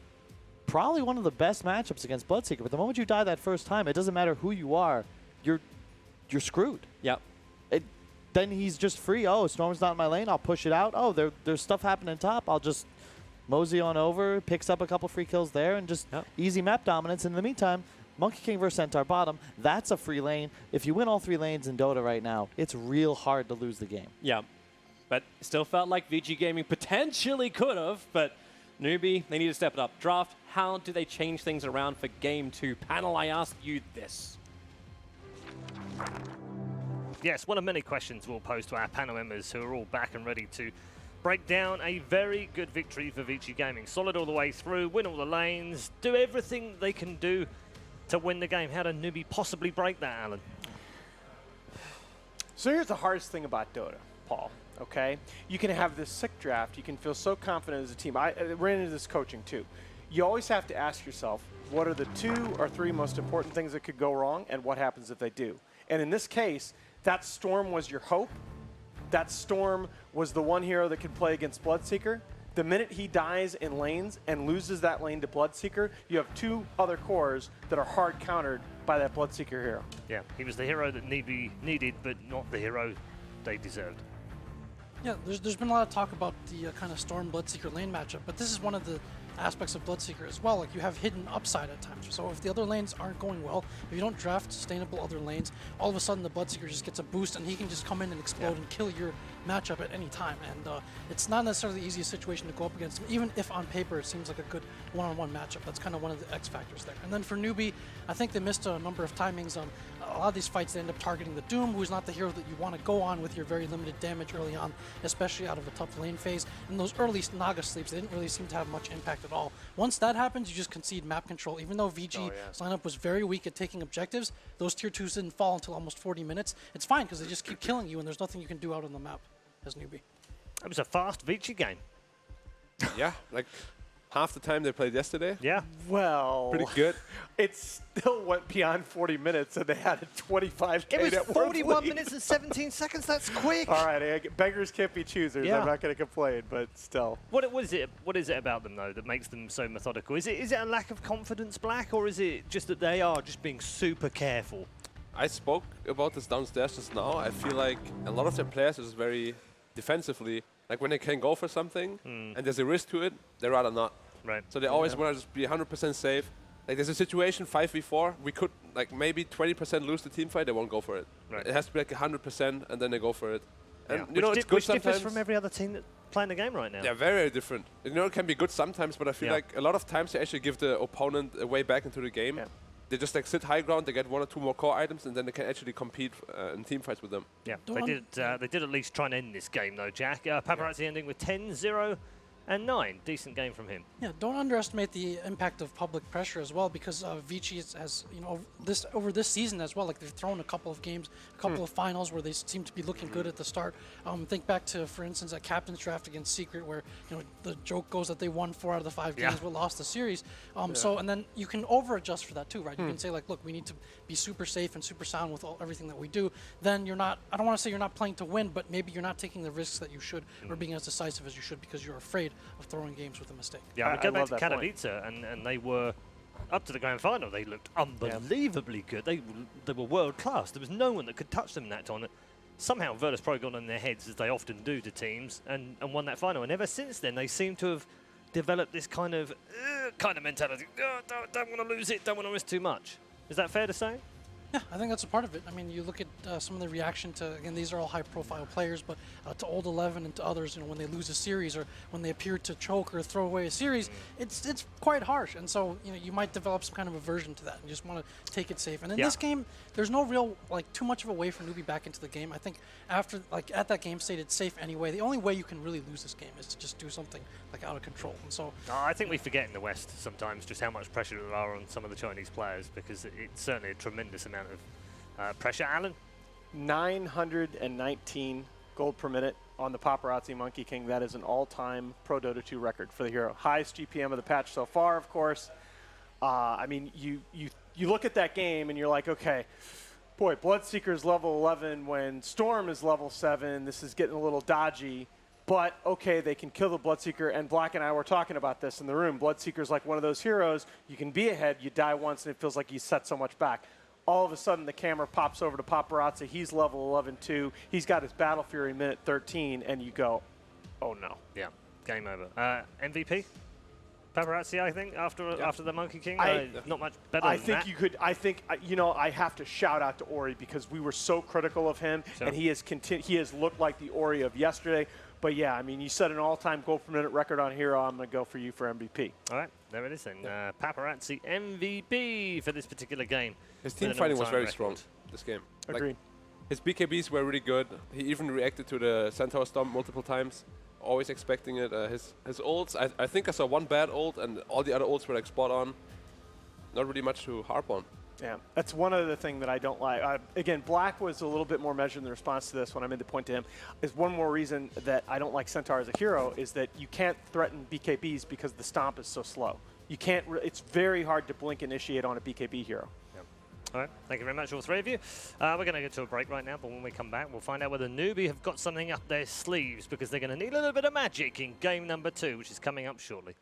probably one of the best matchups against Bloodseeker. But the moment you die that first time, it doesn't matter who you are, you're screwed. Yep. Then he's just free. Oh, Storm's not in my lane. I'll push it out. Oh, there's stuff happening top. I'll just mosey on over, picks up a couple free kills there, and just easy map dominance. And in the meantime, Monkey King versus Centaur bottom, that's a free lane. If you win all 3 lanes in Dota right now, it's real hard to lose the game. Yeah, but still felt like Vici Gaming potentially could have, but Newbee, they need to step it up. Draft, how do they change things around for Game 2? Panel, I ask you this. Yes, one of many questions we'll pose to our panel members who are all back and ready to break down a very good victory for Vici Gaming. Solid all the way through, win all the lanes, do everything they can do to win the game. How did Newbee possibly break that, Alan? So here's the hardest thing about Dota, Paul, okay? You can have this sick draft. You can feel so confident as a team. I ran into this coaching, too. You always have to ask yourself, what are the 2 or 3 most important things that could go wrong, and what happens if they do? And in this case, that Storm was your hope. That Storm was the one hero that could play against Bloodseeker. The minute he dies in lanes and loses that lane to Bloodseeker, you have 2 other cores that are hard countered by that Bloodseeker hero. Yeah, he was the hero that Newbee needed, but not the hero they deserved. Yeah, there's been a lot of talk about the kind of Storm Bloodseeker lane matchup, but this is one of the aspects of Bloodseeker as well. Like, you have hidden upside at times. So if the other lanes aren't going well, if you don't draft sustainable other lanes, all of a sudden the Bloodseeker just gets a boost and he can just come in and explode and kill your matchup at any time. And it's not necessarily the easiest situation to go up against him, even if on paper it seems like a good one-on-one matchup. That's kind of one of the X factors there. And then for Newbee, I think they missed a number of timings. A lot of these fights, they end up targeting the Doom, who's not the hero that you want to go on with your very limited damage early on, especially out of a tough lane phase. And those early Naga sleeps, they didn't really seem to have much impact at all. Once that happens, you just concede map control. Even though VG's lineup was very weak at taking objectives, those tier 2s didn't fall until almost 40 minutes. It's fine because they just keep killing you, and there's nothing you can do out on the map as Newbee. It was a fast Vici game. Yeah, like half the time they played yesterday. Yeah. Well, pretty good. It still went beyond 40 minutes, and they had a 25K It was net 41 lead. minutes and 17 seconds. That's quick. All right, beggars can't be choosers. Yeah. I'm not going to complain, but still. What is it about them, though, that makes them so methodical? Is it a lack of confidence, Black, or is it just that they are just being super careful? I spoke about this downstairs just now. I feel like a lot of their players is very defensively. Like when they can go for something and there's a risk to it, they rather not. Right. So they always want to just be 100% safe. Like there's a situation 5v4, we could like maybe 20% lose the team fight, they won't go for it. Right. It has to be like 100% and then they go for it. And Yeah. you know, it's good which differs sometimes. from every other team that's playing the game right now. Yeah, very, very different. You know, it can be good sometimes, but I feel like a lot of times they actually give the opponent a way back into the game. Yeah. They just like sit high ground, they get 1 or 2 more core items, and then they can actually compete in team fights with them. Yeah, they did at least try and end this game, though, Jack. Paparazzi ending with 10-0 and 9. Decent game from him. Yeah, don't underestimate the impact of public pressure as well, because Vici has, you know, over this season as well. Like, they've thrown a couple of games, a couple of finals where they seem to be looking good at the start. Think back to, for instance, a captain's draft against Secret, where, you know, the joke goes that they won 4 out of the 5 games but lost the series. So, and then you can over-adjust for that too, right? You can say, like, look, we need to be super safe and super sound with everything that we do. Then you're not, I don't want to say you're not playing to win, but maybe you're not taking the risks that you should or being as decisive as you should because you're afraid of throwing games with a mistake. Yeah, we go back to Katowice, and they were up to the grand final. They looked unbelievably good. They were world class. There was no one that could touch them in that tournament. Somehow Virtus Pro got on their heads, as they often do to teams, and won that final. And ever since then, they seem to have developed this kind of mentality. Oh, don't want to lose it. Don't want to risk too much. Is that fair to say? Yeah, I think that's a part of it. I mean, you look at some of the reaction to, again, these are all high-profile players, but to Old 11 and to others, when they lose a series or when they appear to choke or throw away a series, it's quite harsh. And so, you might develop some kind of aversion to that and just want to take it safe. And in this game, there's no real, too much of a way for Newbee back into the game. I think after, at that game state, it's safe anyway. The only way you can really lose this game is to just do something, out of control. And so... I think we forget in the West sometimes just how much pressure there are on some of the Chinese players, because it's certainly a tremendous amount of pressure. Alan? 919 gold per minute on the Paparazzi Monkey King. That is an all-time Pro Dota 2 record for the hero. Highest GPM of the patch so far, of course. I mean, you look at that game and you're like, okay, boy, Bloodseeker's level 11 when Storm is level 7. This is getting a little dodgy. But, okay, they can kill the Bloodseeker, and Black and I were talking about this in the room. Bloodseeker's like one of those heroes. You can be ahead, you die once, and it feels like you set so much back. All of a sudden, the camera pops over to Paparazzi. He's level 11 too. He's got his Battle Fury minute 13, and you go, oh, no. Yeah, game over. MVP? Paparazzi, I think, after the Monkey King? Not much better than that. I have to shout out to Ori because we were so critical of him, and he has looked like the Ori of yesterday. But yeah, I mean, you set an all-time goal per minute record on Hero. I'm going to go for you for MVP. All right, there it is then. Paparazzi MVP for this particular game. His team fighting was very strong this game. Agreed. His BKBs were really good. He even reacted to the Centaur Stomp multiple times, always expecting it. His ults, I think I saw one bad ult, and all the other ults were like spot on. Not really much to harp on. Yeah, that's one other thing that I don't like. Again, Black was a little bit more measured in the response to this when I made the point to him. Is one more reason that I don't like Centaur as a hero is that you can't threaten BKBs because the stomp is so slow. You can't. It's very hard to blink initiate on a BKB hero. Yeah. All right, thank you very much, all three of you. We're going to get to a break right now, but when we come back, we'll find out whether Newbee have got something up their sleeves because they're going to need a little bit of magic in game number 2, which is coming up shortly.